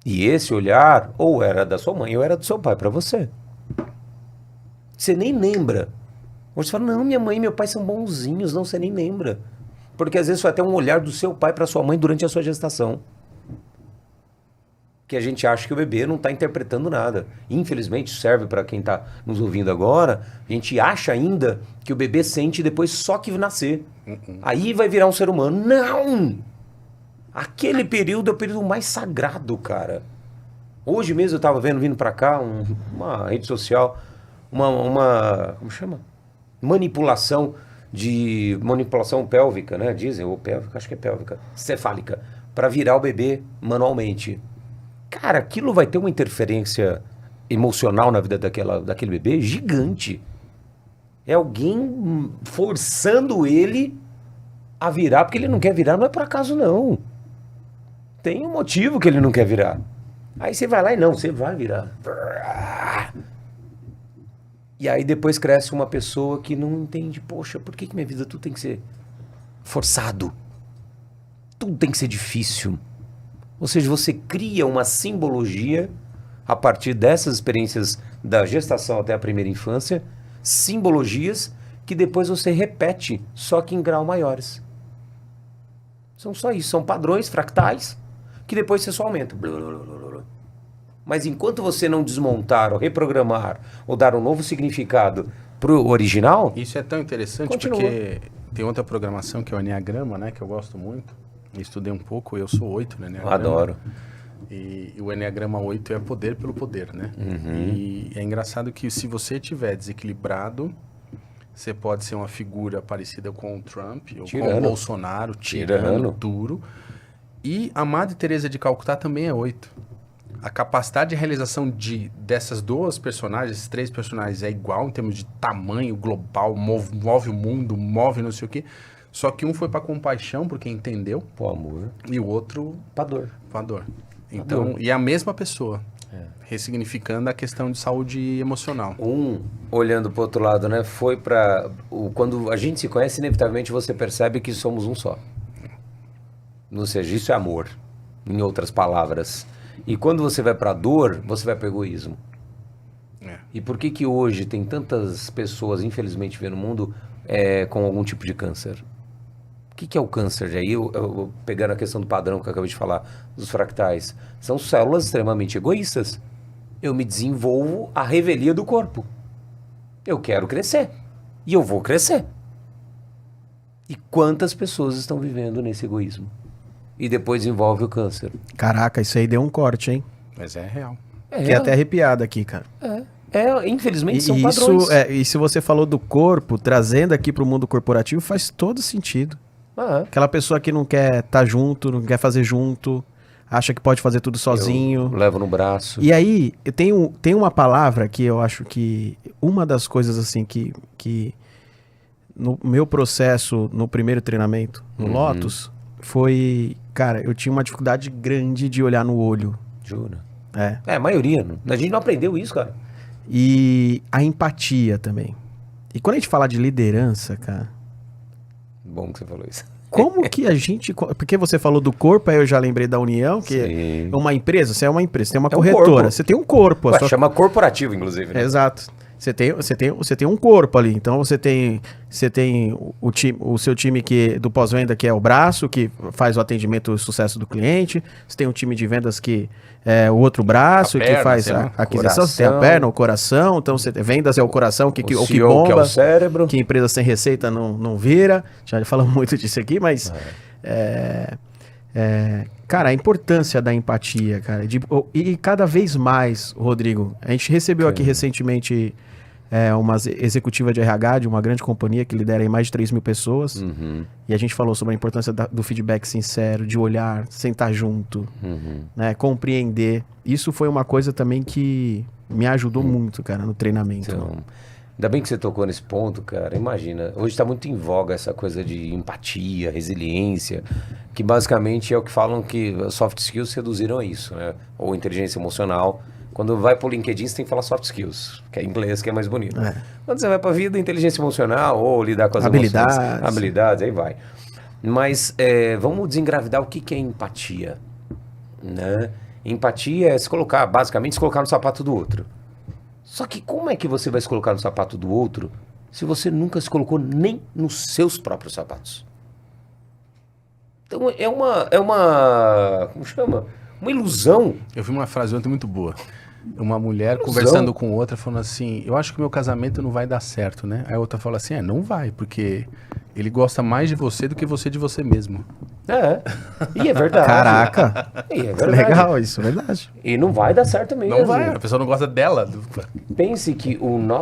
E esse olhar ou era da sua mãe ou era do seu pai para você. Você nem lembra. Hoje você fala, não, minha mãe e meu pai são bonzinhos. Não, você nem lembra. Porque às vezes foi até um olhar do seu pai para sua mãe durante a sua gestação. Que a gente acha que o bebê não está interpretando nada. Infelizmente, serve para quem está nos ouvindo agora, a gente acha ainda que o bebê sente depois só que nascer. Aí vai virar um ser humano. Não! Aquele período é o período mais sagrado, cara. Hoje mesmo eu estava vindo para cá, uma rede social, como chama? Manipulação pélvica, né? Dizem, ou pélvica, acho que é pélvica, cefálica, para virar o bebê manualmente. Cara, aquilo vai ter uma interferência emocional na vida daquele bebê gigante. É alguém forçando ele a virar, porque ele não quer virar, não é por acaso não. Tem um motivo que ele não quer virar. Aí você vai lá e não, você vai virar. E aí depois cresce uma pessoa que não entende, poxa, por que minha vida tudo tem que ser forçado? Tudo tem que ser difícil. Ou seja, você cria uma simbologia a partir dessas experiências da gestação até a primeira infância, simbologias que depois você repete, só que em graus maiores. São só isso, são padrões fractais que depois você só aumenta. Mas enquanto você não desmontar ou reprogramar ou dar um novo significado pro original... Isso é tão interessante continua. Porque tem outra programação que é o Enneagrama, né? Que eu gosto muito. Estudei um pouco, eu sou 8 no Enneagrama. Adoro. E o Enneagrama 8 é poder pelo poder, né? E é engraçado que se você estiver desequilibrado, você pode ser uma figura parecida com o Trump ou com o Bolsonaro, tirano, duro. E a Madre Teresa de Calcutá também é 8. A capacidade de realização dessas duas personagens, esses 3 personagens, é igual em termos de tamanho global, move o mundo, move não sei o quê. Só que um foi para compaixão, porque entendeu. Por amor. E o outro... Pra dor. Pra dor. Então, e é a mesma pessoa. Ressignificando a questão de saúde emocional. Olhando pro outro lado, né? Foi pra... Quando a gente se conhece, inevitavelmente você percebe que somos um só. Ou seja, isso é amor. Em outras palavras. E quando você vai pra dor, você vai pro egoísmo. E por que hoje tem tantas pessoas, infelizmente, vendo no mundo com algum tipo de câncer? O que é o câncer? Aí, eu pegando a questão do padrão que eu acabei de falar, dos fractais, são células extremamente egoístas. Eu me desenvolvo à revelia do corpo. Eu quero crescer. E eu vou crescer. E quantas pessoas estão vivendo nesse egoísmo? E depois envolve o câncer. Caraca, isso aí deu um corte, hein? Mas é real. Fiquei até arrepiado aqui, cara. Infelizmente são isso, padrões. E se você falou do corpo, trazendo aqui pro mundo corporativo, faz todo sentido. Aquela pessoa que não quer estar junto, não quer fazer junto, acha que pode fazer tudo sozinho. Eu levo no braço. E aí, tem uma palavra que eu acho que uma das coisas assim que no meu processo, no primeiro treinamento, no Lotus, foi, cara, eu tinha uma dificuldade grande de olhar no olho. Jura? É. A maioria. A gente não aprendeu isso, cara. E a empatia também. E quando a gente fala de liderança, cara, Bom que você falou isso. como que a gente... Porque você falou do corpo, aí eu já lembrei da união, que Sim. uma empresa, você é uma empresa, você tem uma É um corretora, corpo. você tem um corpo. Ué, chama corporativo, inclusive, né? Exato. Você tem um corpo ali. Então você tem o seu time do pós-venda, que é o braço, que faz o atendimento e o sucesso do cliente. Você tem um time de vendas que é o outro braço, A perna, que faz sei a lá. aquisição. Você tem a Coração. perna, o coração. Então vendas é o coração, o que CEO, bomba. que é o cérebro. Que empresa sem receita não vira. Já falamos muito disso aqui, mas... cara, a importância da empatia, cara. E cada vez mais, Rodrigo, a gente recebeu aqui recentemente uma executiva de RH de uma grande companhia que lidera aí mais de 3 mil pessoas. E a gente falou sobre a importância do feedback sincero, de olhar, sentar junto, né, compreender. Isso foi uma coisa também que me ajudou muito, cara, no treinamento. Então, ainda bem que você tocou nesse ponto, cara. Imagina, hoje está muito em voga essa coisa de empatia, resiliência, que basicamente é o que falam que soft skills reduziram a isso, né? Ou inteligência emocional. Quando vai pro LinkedIn, você tem que falar soft skills, que é inglês, que é mais bonito. Quando você vai pra vida, inteligência emocional, ou lidar com as Habilidades. emoções, habilidades, aí vai. Mas vamos desengravidar o que é empatia, né? Empatia é basicamente se colocar no sapato do outro. Só que como é que você vai se colocar no sapato do outro se você nunca se colocou nem nos seus próprios sapatos? Então como chama? Uma ilusão. Eu vi uma frase ontem muito boa. Uma mulher Ilusão. conversando com outra, falando assim, eu acho que meu casamento não vai dar certo, né? Aí a outra fala assim, não vai, porque ele gosta mais de você do que você de você mesmo. E é verdade. Caraca! E é verdade. Legal, isso é verdade. E não vai dar certo mesmo. Não vai, a pessoa não gosta dela. Pense que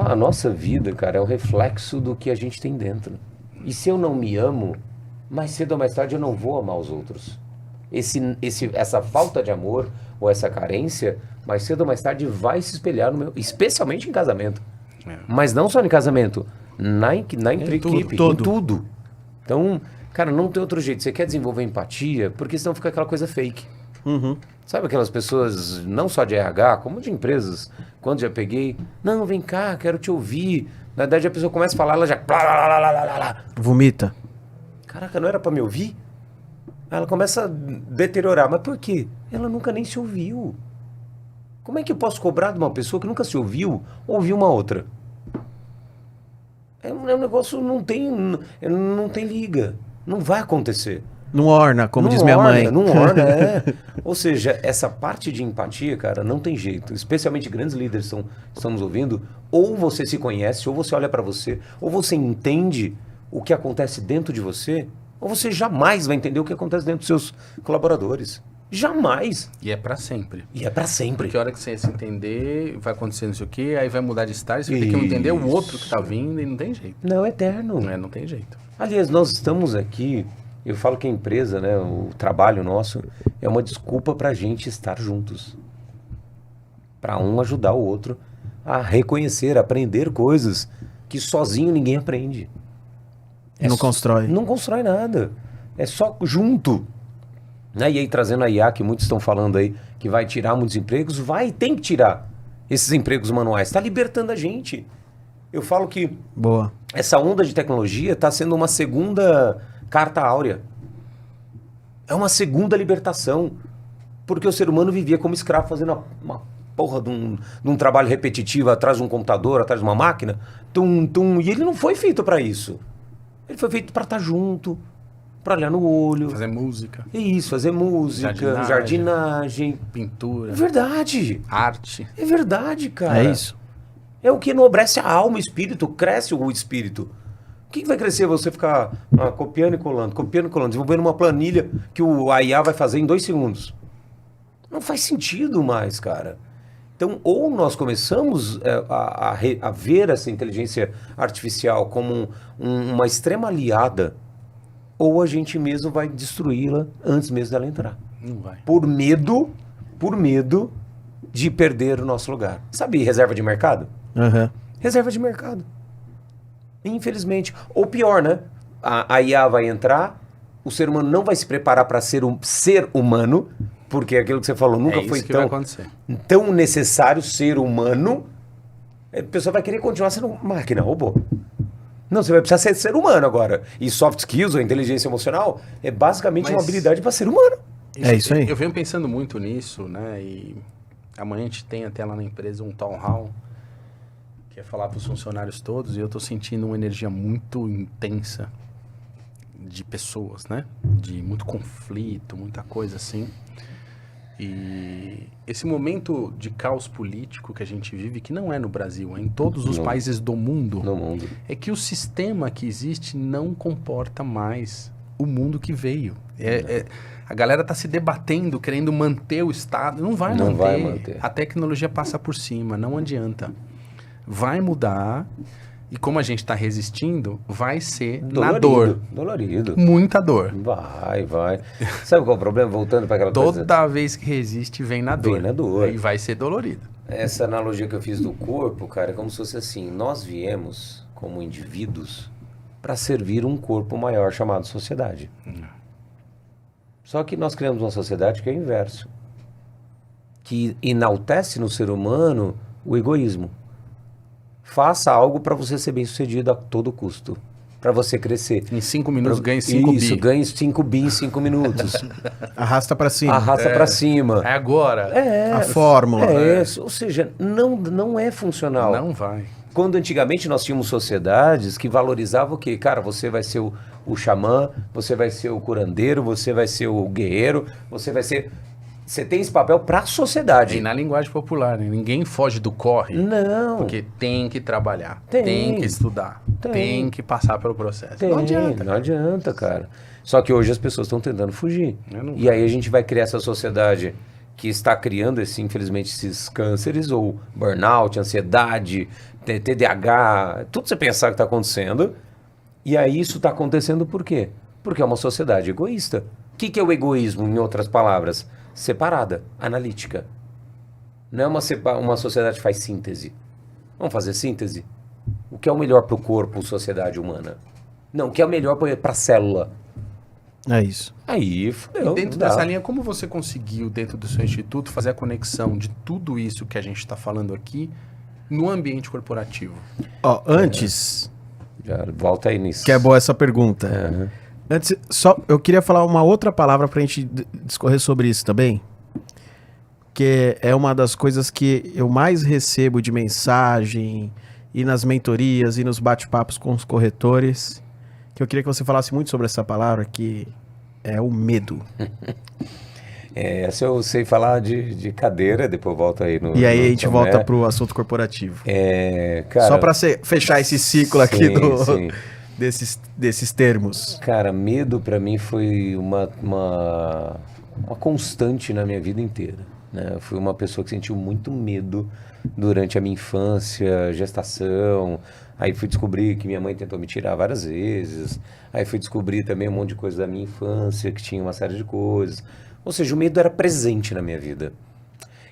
a nossa vida, cara, é o reflexo do que a gente tem dentro. E se eu não me amo, mais cedo ou mais tarde eu não vou amar os outros. Essa falta de amor ou essa carência, mais cedo ou mais tarde vai se espelhar no meu, especialmente em casamento. Mas não só em casamento, na equipe, em tudo. Então, cara, não tem outro jeito. Você quer desenvolver empatia, porque senão fica aquela coisa fake. Sabe aquelas pessoas, não só de RH, como de empresas, quando já peguei, não, vem cá, quero te ouvir. Na verdade, a pessoa começa a falar, ela já... Vomita. Caraca, não era pra me ouvir? Ela começa a deteriorar. Mas por quê? Ela nunca nem se ouviu. Como é que eu posso cobrar de uma pessoa que nunca se ouviu ouvir uma outra? É um negócio, não tem liga. Não vai acontecer. Não orna, como Não diz minha orna, mãe. Não orna, é. Ou seja, essa parte de empatia, cara, não tem jeito. Especialmente grandes líderes estão nos ouvindo. Ou você se conhece, ou você olha pra você, ou você entende o que acontece dentro de você, ou você jamais vai entender o que acontece dentro dos seus colaboradores. Jamais. E é pra sempre. E é pra sempre. Porque a hora que você se entender, vai acontecer não sei o quê, aí vai mudar de estágio, você vai ter que entender o outro que tá vindo e não tem jeito. Não, é eterno. Não tem jeito. Aliás, nós estamos aqui, eu falo que a empresa, né, o trabalho nosso, é uma desculpa pra gente estar juntos. Pra um ajudar o outro a reconhecer, aprender coisas que sozinho ninguém aprende. Não constrói. Não constrói nada. É só junto. E aí, trazendo a IA, que muitos estão falando aí, que vai tirar muitos empregos, tem que tirar esses empregos manuais. Está libertando a gente. Eu falo que Boa. essa onda de tecnologia está sendo uma segunda carta áurea. É uma segunda libertação. Porque o ser humano vivia como escravo, fazendo uma porra de um trabalho repetitivo atrás de um computador, atrás de uma máquina. E ele não foi feito para isso. Ele foi feito para estar junto, para olhar no olho. Fazer música. Isso, fazer música, jardinagem. Pintura. É verdade. Arte. É verdade, cara. É isso. É o que enobrece a alma, o espírito, cresce o espírito. O que vai crescer você ficar copiando e colando, desenvolvendo uma planilha que a IA vai fazer em 2 segundos? Não faz sentido mais, cara. Então, ou nós começamos a ver essa inteligência artificial como uma extrema aliada, ou a gente mesmo vai destruí-la antes mesmo dela entrar. Não vai. Por medo de perder o nosso lugar. Sabe reserva de mercado? Aham. Reserva de mercado. Infelizmente. Ou pior, né? A IA vai entrar, o ser humano não vai se preparar para ser um ser humano, porque aquilo que você falou nunca foi isso que vai acontecer. tão necessário ser humano. A pessoa vai querer continuar sendo máquina, robô. Não, você vai precisar ser humano agora. E soft skills ou inteligência emocional é basicamente uma habilidade para ser humano. É isso aí. Eu venho pensando muito nisso, né? E amanhã a gente tem até lá na empresa um town hall, que é falar para os funcionários todos, e eu tô sentindo uma energia muito intensa de pessoas, né? De muito conflito, muita coisa assim. E esse momento de caos político que a gente vive, que não é no Brasil, é em todos os países do mundo, No mundo. é que o sistema que existe não comporta mais o mundo que veio. A galera tá se debatendo, querendo manter o Estado. Não vai manter. A tecnologia passa por cima, não adianta. Vai mudar. E como a gente está resistindo, vai ser na dor. Dolorido. Muita dor. Vai. Sabe qual é o problema? Voltando para aquela coisa. Toda vez que resiste, vem na dor. Vem na dor. E vai ser dolorido. Essa analogia que eu fiz do corpo, cara, é como se fosse assim: nós viemos como indivíduos para servir um corpo maior chamado sociedade. Só que nós criamos uma sociedade que é o inverso, que enaltece no ser humano o egoísmo. Faça algo para você ser bem sucedido a todo custo, para você crescer. Em 5 minutos ganhe 5 bi. Isso, ganhe 5 bi em 5 minutos. Arrasta pra cima. Arrasta para cima. É agora. A fórmula. Ou seja, não é funcional. Não vai. Quando antigamente nós tínhamos sociedades que valorizavam o quê? Cara, você vai ser o xamã, você vai ser o curandeiro, você vai ser o guerreiro, você vai ser... Você tem esse papel para a sociedade. E na linguagem popular, né? Ninguém foge do corre. Não. Porque tem que trabalhar, Tem. tem que estudar, tem que passar pelo processo. Não adianta, cara. Só que hoje as pessoas estão tentando fugir. Não E aí a gente vai criar essa sociedade que está criando, infelizmente, esses cânceres, ou burnout, ansiedade, TDAH, tudo você pensar que está acontecendo. E aí isso está acontecendo por quê? Porque é uma sociedade egoísta. O que é o egoísmo, em outras palavras? Separada, analítica. Não é uma sociedade que faz síntese. Vamos fazer síntese? O que é o melhor para o corpo, sociedade humana? Não, o que é o melhor para a célula? É isso. Aí, E fudeu. dentro não dá. dessa linha, como você conseguiu, dentro do seu instituto, fazer a conexão de tudo isso que a gente está falando aqui no ambiente corporativo? Ó, antes, Já volta aí nisso. que é boa essa pergunta. Aham. Antes, só eu queria falar uma outra palavra pra gente discorrer sobre isso também. Que é uma das coisas que eu mais recebo de mensagem e nas mentorias e nos bate-papos com os corretores. Que eu queria que você falasse muito sobre essa palavra, que é o medo. Essa eu sei falar de cadeira, depois volta aí no... E aí no a gente Tomé. volta pro assunto corporativo. Cara, Só pra fechar esse ciclo aqui sim. desses termos. Cara, medo pra mim foi uma constante na minha vida inteira, né? Eu fui uma pessoa que sentiu muito medo durante a minha infância, gestação. Aí fui descobrir que minha mãe tentou me tirar várias vezes. Aí fui descobrir também um monte de coisa da minha infância, que tinha uma série de coisas. Ou seja, o medo era presente na minha vida.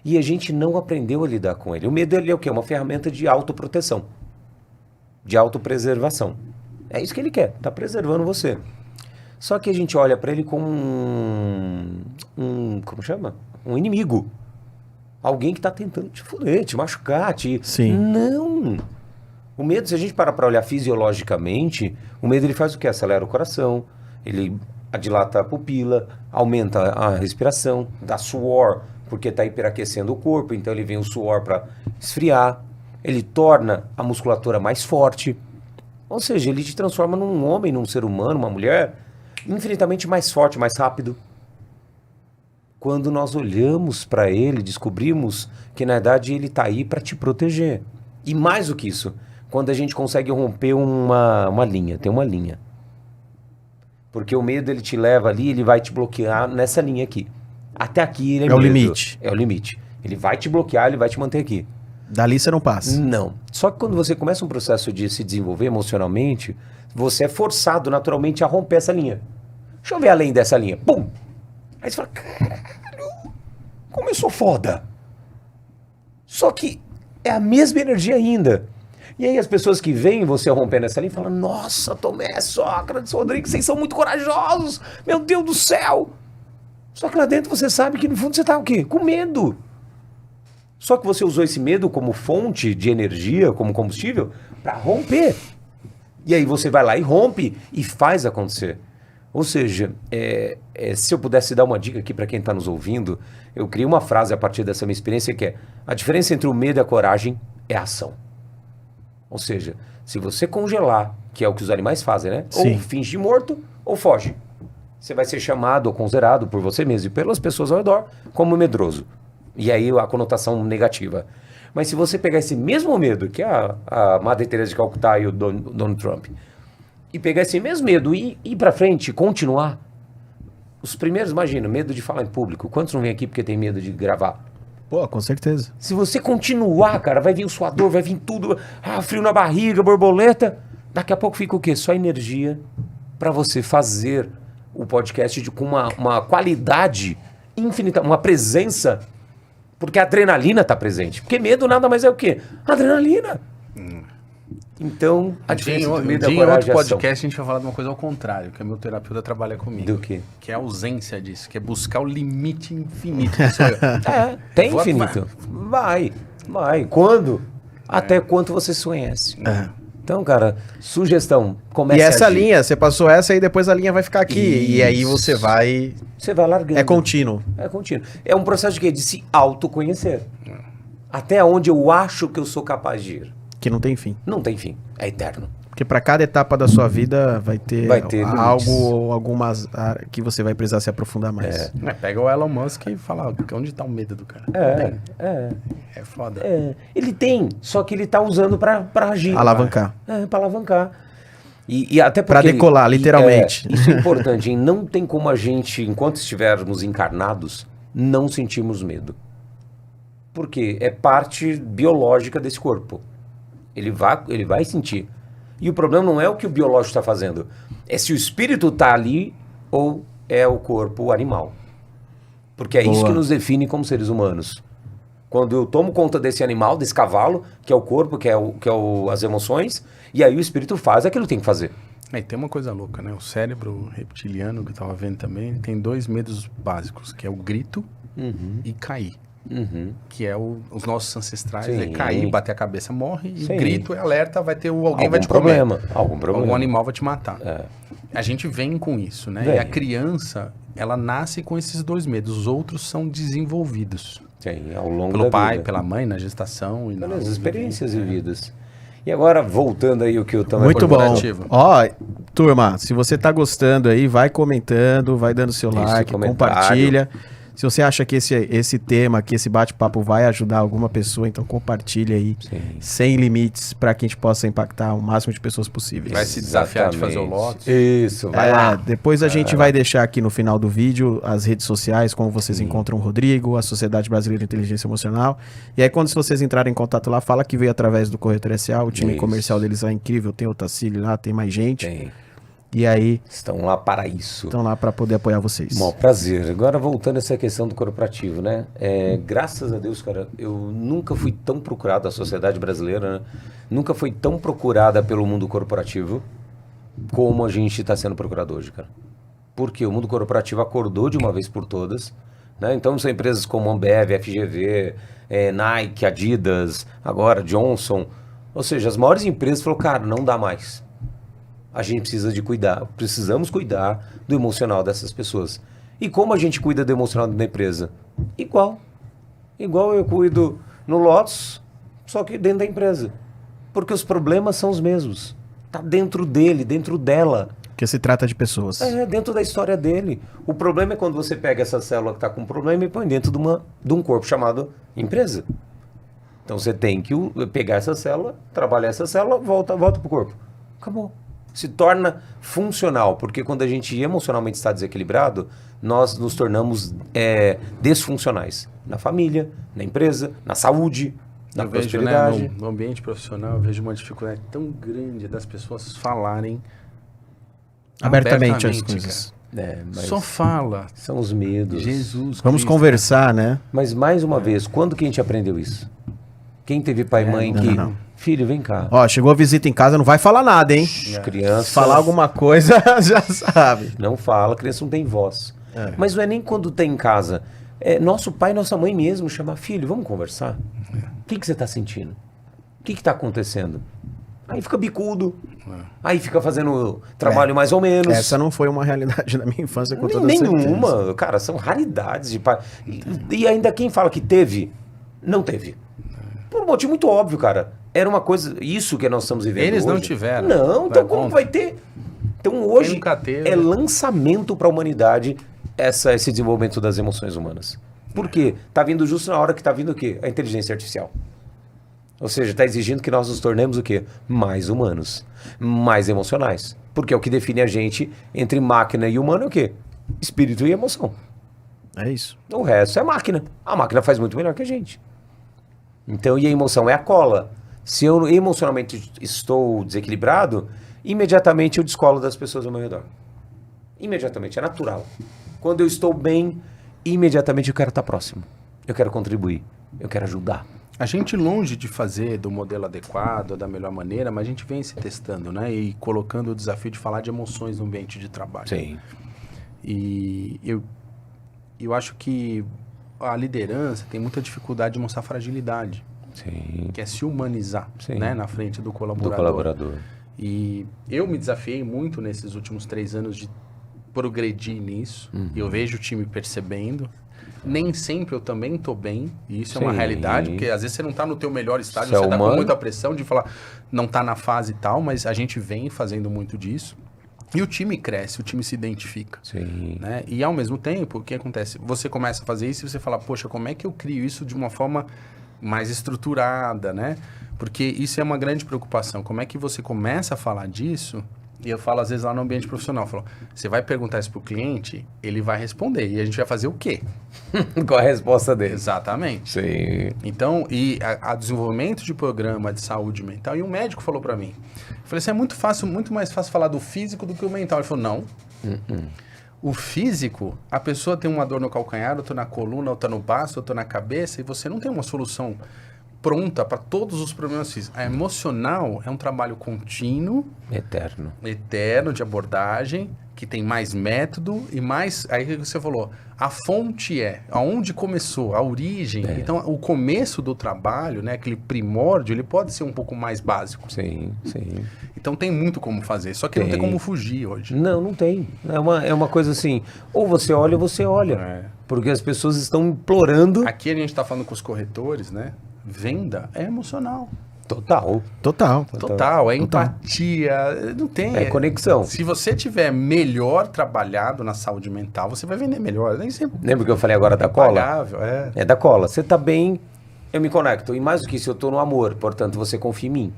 E a gente não aprendeu a lidar com ele. O medo, ele é o quê? Uma ferramenta de autoproteção, de autopreservação. É isso que ele quer, tá preservando você. Só que a gente olha para ele como como chama? Um inimigo. Alguém que tá tentando te foder, te machucar, Sim. Não! O medo, se a gente parar para olhar fisiologicamente, o medo ele faz o quê? Acelera o coração, ele dilata a pupila, aumenta a respiração, dá suor, porque está hiperaquecendo o corpo, então ele vem o suor para esfriar, ele torna a musculatura mais forte, ou seja, ele te transforma num homem, num ser humano, uma mulher, infinitamente mais forte, mais rápido. Quando nós olhamos para ele, descobrimos que na verdade ele está aí para te proteger. E mais do que isso, quando a gente consegue romper uma linha, tem uma linha. Porque o medo ele te leva ali, ele vai te bloquear nessa linha aqui. Até aqui ele é o medo. limite. É o limite. Ele vai te bloquear, ele vai te manter aqui. Dali você não passa. Não. Só que quando você começa um processo de se desenvolver emocionalmente, você é forçado naturalmente a romper essa linha. Deixa eu ver além dessa linha. Pum! Aí você fala, caralho, como eu sou foda. Só que é a mesma energia ainda. E aí as pessoas que veem você rompendo essa linha falam, nossa, Tomé, Sócrates, Rodrigo, vocês são muito corajosos. Meu Deus do céu. Só que lá dentro você sabe que no fundo você tá o quê? Com medo. Só que você usou esse medo como fonte de energia, como combustível, para romper. E aí você vai lá e rompe e faz acontecer. Ou seja, se eu pudesse dar uma dica aqui para quem está nos ouvindo, eu criei uma frase a partir dessa minha experiência que é: a diferença entre o medo e a coragem é a ação. Ou seja, se você congelar, que é o que os animais fazem, né? Sim. Ou finge morto ou foge. Você vai ser chamado ou considerado por você mesmo e pelas pessoas ao redor como medroso. E aí a conotação negativa. Mas se você pegar esse mesmo medo, que é a Madre Teresa de Calcutá e o Donald Trump, e pegar esse mesmo medo e ir pra frente e continuar, os primeiros, imagina, medo de falar em público. Quantos não vêm aqui porque tem medo de gravar? Pô, com certeza. Se você continuar, cara, vai vir o suador, vai vir tudo, frio na barriga, borboleta. Daqui a pouco fica o quê? Só energia pra você fazer o podcast com uma qualidade infinita, uma presença. Porque a adrenalina está presente. Porque medo nada mais é o quê? Adrenalina. Então, a diferença entre medo e a coragem em outro é ação. podcast a gente vai falar de uma coisa ao contrário, que a meu terapeuta trabalha comigo. Do quê? Que é a ausência disso, que é buscar o limite infinito. Que sou eu. Tem Vou- infinito. Vai. Quando? Até quanto você se conhece. Então, cara, sugestão. Comece E essa a agir. linha, você passou essa e depois a linha vai ficar aqui. E aí Isso. você vai... Você vai largando. É contínuo. É contínuo. É um processo de quê? De se autoconhecer. Até onde eu acho que eu sou capaz de ir. Que não tem fim. Não tem fim. É eterno. Porque para cada etapa da sua vida vai ter algo limites. ou algumas que você vai precisar se aprofundar mais. Pega o Elon Musk e fala, onde tá o medo do cara? É foda. Ele tem, só que ele tá usando pra agir. Alavancar. Pra alavancar. E até porque... Pra decolar, literalmente. Isso é importante, hein? Não tem como a gente, enquanto estivermos encarnados, não sentirmos medo. Porque é parte biológica desse corpo. Ele vai sentir. E o problema não é o que o biológico está fazendo. É se o espírito está ali ou é o corpo animal. Porque é isso Boa. que nos define como seres humanos. Quando eu tomo conta desse animal, desse cavalo, que é o corpo, que é as emoções, e aí o espírito faz aquilo que tem que fazer. E tem uma coisa louca, né? O cérebro reptiliano, que eu tava vendo também, ele tem dois medos básicos, que é o grito e cair. Que é os nossos ancestrais, Sim. é cair, bater a cabeça, morre, e Sim. o grito é alerta, vai ter alguém Algum vai te problema. comer. Algum problema. Algum animal vai te matar. É. A gente vem com isso, né? Vem. E a criança, ela nasce com esses dois medos, os outros são desenvolvidos. Sim, ao longo Pelo da pai, vida. pela mãe, na gestação. E Pelas experiências vividas. E agora, voltando aí o que eu também... Muito bom. corporativo. Ó, turma, se você tá gostando aí, vai comentando, vai dando seu Isso, like, comentário. compartilha. Se você acha que esse tema aqui, esse bate-papo vai ajudar alguma pessoa, então compartilha aí, Sim. sem limites, para que a gente possa impactar o máximo de pessoas possíveis. Vai se desafiar de fazer o Exatamente. Lotus. Isso, vai lá. Depois a gente vai deixar aqui no final do vídeo as redes sociais, como vocês encontram o Rodrigo, a Sociedade Brasileira de Inteligência Emocional. E aí, quando vocês entrarem em contato lá, fala que veio através do Corretor SA, o time Isso. comercial deles é incrível, tem o Tacílio lá, tem mais gente. Tem. E aí, Estão lá para isso. estão lá para poder apoiar vocês. Bom, prazer. Agora voltando a essa questão do corporativo, né? Graças a Deus, cara, eu nunca fui tão procurado, a sociedade brasileira, né? Nunca foi tão procurada pelo mundo corporativo como a gente está sendo procurado hoje, cara. Porque o mundo corporativo acordou de uma vez por todas, né? Então são empresas como Ambev, FGV, Nike, Adidas, agora Johnson. Ou seja, as maiores empresas falaram, cara, não dá mais. A gente precisamos cuidar do emocional dessas pessoas. E como a gente cuida do emocional da empresa? Igual eu cuido no Lotus, só que dentro da empresa. Porque os problemas são os mesmos. Tá dentro dele, dentro dela. Porque se trata de pessoas. Dentro da história dele. O problema é quando você pega essa célula que está com problema e põe dentro de um corpo chamado empresa. Então você tem que pegar essa célula, trabalhar essa célula, volta para o corpo. Acabou. Se torna funcional, porque quando a gente emocionalmente está desequilibrado, nós nos tornamos desfuncionais. Na família, na empresa, na saúde, na Eu vejo, prosperidade. né, no ambiente profissional, eu vejo uma dificuldade tão grande das pessoas falarem Abertamente as coisas. cara. Mas Só fala. são os medos. Jesus Vamos Cristo. conversar, né? Mas mais uma vez, quando que a gente aprendeu isso? Quem teve pai e mãe que... não. Filho, vem cá. Ó, chegou a visita em casa, não vai falar nada, hein? Criança... Se falar alguma coisa, já sabe. Não fala, criança não tem voz. Mas não é nem quando tem em casa. É nosso pai e nossa mãe mesmo chamar, filho, vamos conversar? O que você está sentindo? O que está acontecendo? Aí fica bicudo. Aí fica fazendo trabalho mais ou menos. Essa não foi uma realidade na minha infância, com toda certeza. Nenhuma. Cara, são raridades de pai. E ainda quem fala que teve, não teve. Por um motivo muito óbvio, cara. Era uma coisa... Isso que nós estamos vivendo Eles hoje. não tiveram. Não, então Vai como contra. vai ter? Então hoje nunca teve? é lançamento para a humanidade esse desenvolvimento das emoções humanas. Por quê? Tá vindo justo na hora que tá vindo o quê? A inteligência artificial. Ou seja, está exigindo que nós nos tornemos o quê? Mais humanos, mais emocionais. Porque é o que define a gente entre máquina e humano é o quê? Espírito e emoção. É isso. O resto é máquina. A máquina faz muito melhor que a gente. Então, e a emoção é a cola. Se eu emocionalmente estou desequilibrado, imediatamente eu descolo das pessoas ao meu redor. Imediatamente, é natural. Quando eu estou bem, imediatamente eu quero estar próximo. Eu quero contribuir. Eu quero ajudar. A gente longe de fazer do modelo adequado, da melhor maneira, mas a gente vem se testando, né? E colocando o desafio de falar de emoções no ambiente de trabalho. Sim. E eu acho que a liderança tem muita dificuldade de mostrar fragilidade, Sim. que é se humanizar, Sim. né? Na frente do colaborador. Do colaborador. E eu me desafiei muito nesses últimos 3 anos de progredir nisso. E eu vejo o time percebendo. Nem sempre eu também tô bem, e isso é uma Sim. realidade, porque às vezes você não tá no teu melhor estágio, Você é você tá com humano. muita pressão de falar, não tá na fase e tal, mas a gente vem fazendo muito disso. E o time cresce, o time se identifica. Sim. Né? E ao mesmo tempo, o que acontece? Você começa a fazer isso e você fala, poxa, como é que eu crio isso de uma forma mais estruturada, né? Porque isso é uma grande preocupação. Como é que você começa a falar disso? E eu falo às vezes lá no ambiente profissional, eu falo, você vai perguntar isso pro cliente, ele vai responder, e a gente vai fazer o quê? Qual a resposta dele? Exatamente. Sim. Então, e a desenvolvimento de programa de saúde mental, e um médico falou pra mim, eu falei assim, é muito mais fácil falar do físico do que o mental. Ele falou, não. O físico, a pessoa tem uma dor no calcanhar, outra na coluna, outra no baço, outra na cabeça, e você não tem uma solução pronta para todos os problemas físicos. A emocional é um trabalho contínuo, Eterno. eterno de abordagem, que tem mais método e mais... Aí que você falou, a fonte é, aonde começou, a origem. Então, o começo do trabalho, né, aquele primórdio, ele pode ser um pouco mais básico. Sim, sim. Então, tem muito como fazer, só que não tem Tem. como fugir hoje. Não tem. É uma coisa assim, ou você olha ou você olha. É. Porque as pessoas estão implorando. Aqui a gente está falando com os corretores, né? Venda é emocional. Total. Total. Total, é empatia, não tem. É conexão. Se você tiver melhor trabalhado na saúde mental, você vai vender melhor. Nem sempre Lembra que eu falei agora da cola? pagável, é. É da cola. Você tá bem, eu me conecto. E mais do que isso, eu tô no amor. Portanto, você confia em mim.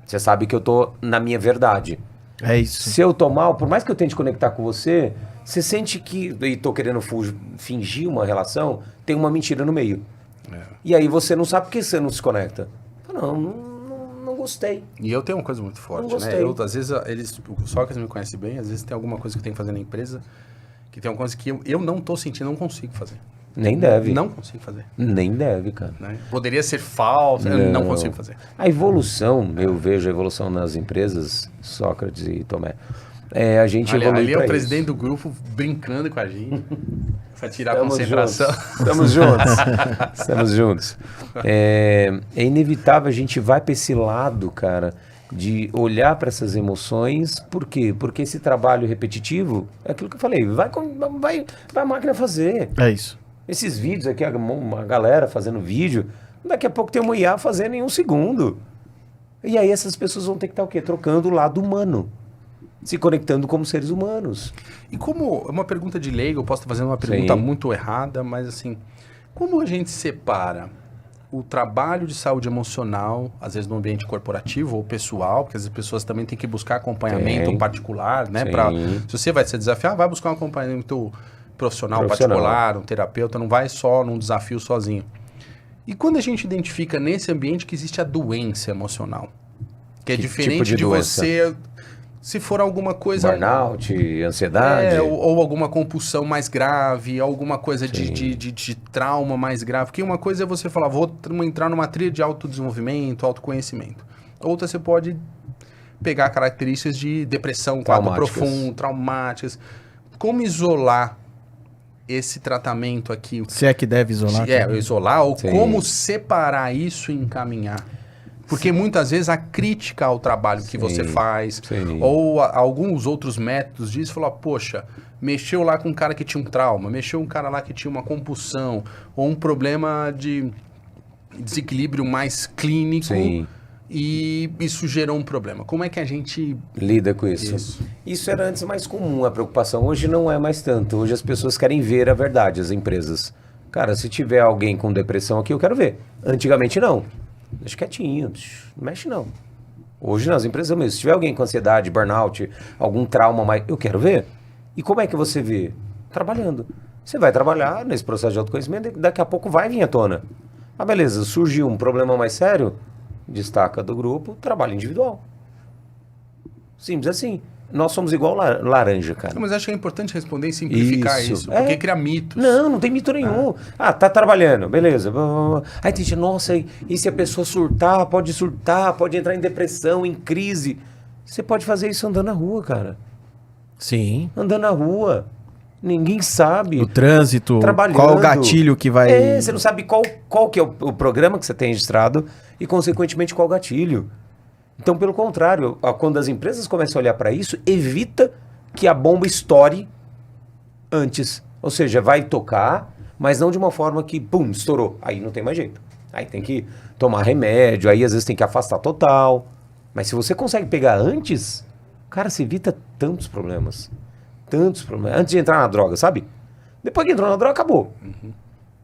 Você sabe que eu tô na minha verdade. É isso. Se eu tô mal, por mais que eu tente conectar com você, você sente que, e tô querendo fingir uma relação, tem uma mentira no meio. E aí você não sabe por que você não se conecta. Não gostei. E eu tenho uma coisa muito forte, Não né? gostei. Às vezes, o Sócrates me conhece bem, às vezes tem alguma coisa que eu tenho que fazer na empresa, que tem alguma coisa que eu não tô sentindo, não consigo fazer. Nem deve. Não consigo fazer. Nem deve, cara. Né? Poderia ser falso, eu não consigo fazer. A evolução, eu vejo a evolução nas empresas, Sócrates e Tomé. A gente evolui Ali é pra o presidente isso. do grupo brincando com a gente, pra tirar a Estamos concentração. juntos. Estamos juntos. Estamos juntos. É inevitável, a gente vai para esse lado, cara, de olhar para essas emoções. Por quê? Porque esse trabalho repetitivo, é aquilo que eu falei, vai a máquina fazer. É isso. Esses vídeos aqui, uma galera fazendo vídeo, daqui a pouco tem uma IA fazendo em 1 segundo. E aí essas pessoas vão ter que estar o quê? Trocando o lado humano. Se conectando como seres humanos. E como, uma pergunta de leigo, eu posso estar fazendo uma pergunta Sim. muito errada, mas assim, como a gente separa o trabalho de saúde emocional, às vezes no ambiente corporativo ou pessoal, porque as pessoas também têm que buscar acompanhamento Tem. particular, né? Sim. Se você vai se desafiar, vai buscar um acompanhamento profissional. Profissional. Particular, um terapeuta, não vai só num desafio sozinho. E quando a gente identifica nesse ambiente que existe a doença emocional, que é Que diferente tipo de de doença? você Se for alguma coisa... Burnout, ansiedade. Ou alguma compulsão mais grave, alguma coisa de trauma mais grave. Porque uma coisa é você falar, vou entrar numa trilha de autodesenvolvimento, autoconhecimento. Outra você pode pegar características de depressão, quadro profundo, traumáticas. Como isolar esse tratamento aqui? Se é que deve isolar. Isolar, ou Sim. como separar isso e encaminhar. Porque muitas vezes a crítica ao trabalho que você faz, ou alguns outros métodos disso, falar, poxa, mexeu lá com um cara que tinha um trauma, mexeu um cara lá que tinha uma compulsão, ou um problema de desequilíbrio mais clínico, e isso gerou um problema. Como é que a gente lida com isso? Isso era antes mais comum, a preocupação. Hoje não é mais tanto. Hoje as pessoas querem ver a verdade, as empresas. Cara, se tiver alguém com depressão aqui, eu quero ver. Antigamente não. Deixa quietinho, não mexe não. Hoje nas empresas mesmo, se tiver alguém com ansiedade, burnout, algum trauma, mais, eu quero ver. E como é que você vê? Trabalhando. Você vai trabalhar nesse processo de autoconhecimento e daqui a pouco vai vir à tona. Ah, beleza, surgiu um problema mais sério, destaca do grupo, trabalho individual. Simples assim. Nós somos igual laranja, cara. Não, mas acho que é importante responder e simplificar isso porque cria mitos. Não tem mito nenhum. Tá trabalhando, beleza. Aí tem gente, nossa, e se a pessoa surtar, pode entrar em depressão, em crise. Você pode fazer isso andando na rua, cara. Sim. Andando na rua. Ninguém sabe. O trânsito, trabalhando. Qual o gatilho que vai... Você não sabe qual que é o programa que você tem registrado e, consequentemente, qual o gatilho. Então, pelo contrário, quando as empresas começam a olhar para isso, evita que a bomba estoure antes. Ou seja, vai tocar, mas não de uma forma que, pum, estourou. Aí não tem mais jeito. Aí tem que tomar remédio, aí às vezes tem que afastar total. Mas se você consegue pegar antes, cara, você evita tantos problemas. Tantos problemas. Antes de entrar na droga, sabe? Depois que entrou na droga, acabou.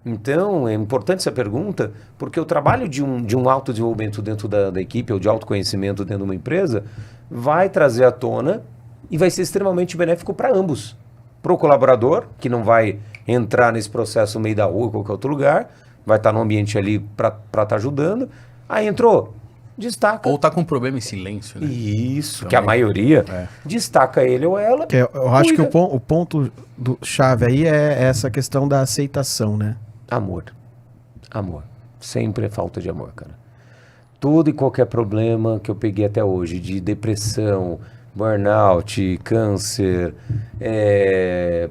Então, é importante essa pergunta, porque o trabalho de um autodesenvolvimento dentro da equipe, ou de autoconhecimento dentro de uma empresa, vai trazer à tona e vai ser extremamente benéfico para ambos. Para o colaborador, que não vai entrar nesse processo no meio da rua ou qualquer outro lugar, vai estar no ambiente ali para estar ajudando. Aí entrou, destaca. Ou tá com problema em silêncio, né? Isso, Também. que a maioria destaca ele ou ela. Que eu acho que o ponto chave aí é essa questão da aceitação, né? Amor. Sempre é falta de amor, cara. Todo e qualquer problema que eu peguei até hoje, de depressão, burnout, câncer,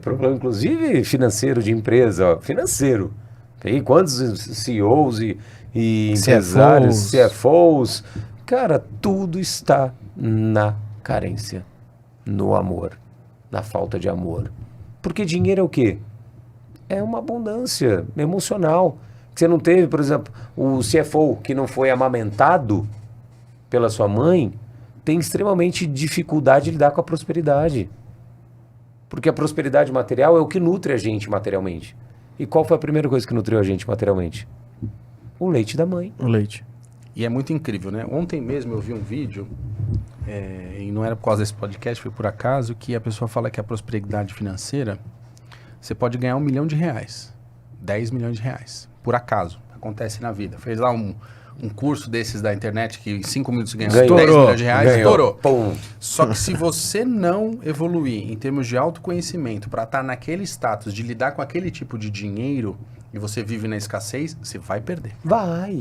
problema inclusive financeiro de empresa, ó, financeiro. Tem quantos CEOs e empresários, CFOs, cara, tudo está na carência, no amor, na falta de amor. Porque dinheiro é o quê? É uma abundância emocional. Você não teve, por exemplo, o CFO que não foi amamentado pela sua mãe, tem extremamente dificuldade de lidar com a prosperidade. Porque a prosperidade material é o que nutre a gente materialmente. E qual foi a primeira coisa que nutriu a gente materialmente? O leite da mãe. O leite. E é muito incrível, né? Ontem mesmo eu vi um vídeo, e não era por causa desse podcast, foi por acaso, que a pessoa fala que a prosperidade financeira, você pode ganhar R$1 milhão, 10 milhões de reais, por acaso, acontece na vida. Fez lá um curso desses da internet que em 5 minutos ganhou 10 milhões de reais, estourou. Pum. Só que se você não evoluir em termos de autoconhecimento para estar naquele status de lidar com aquele tipo de dinheiro e você vive na escassez, você vai perder. Vai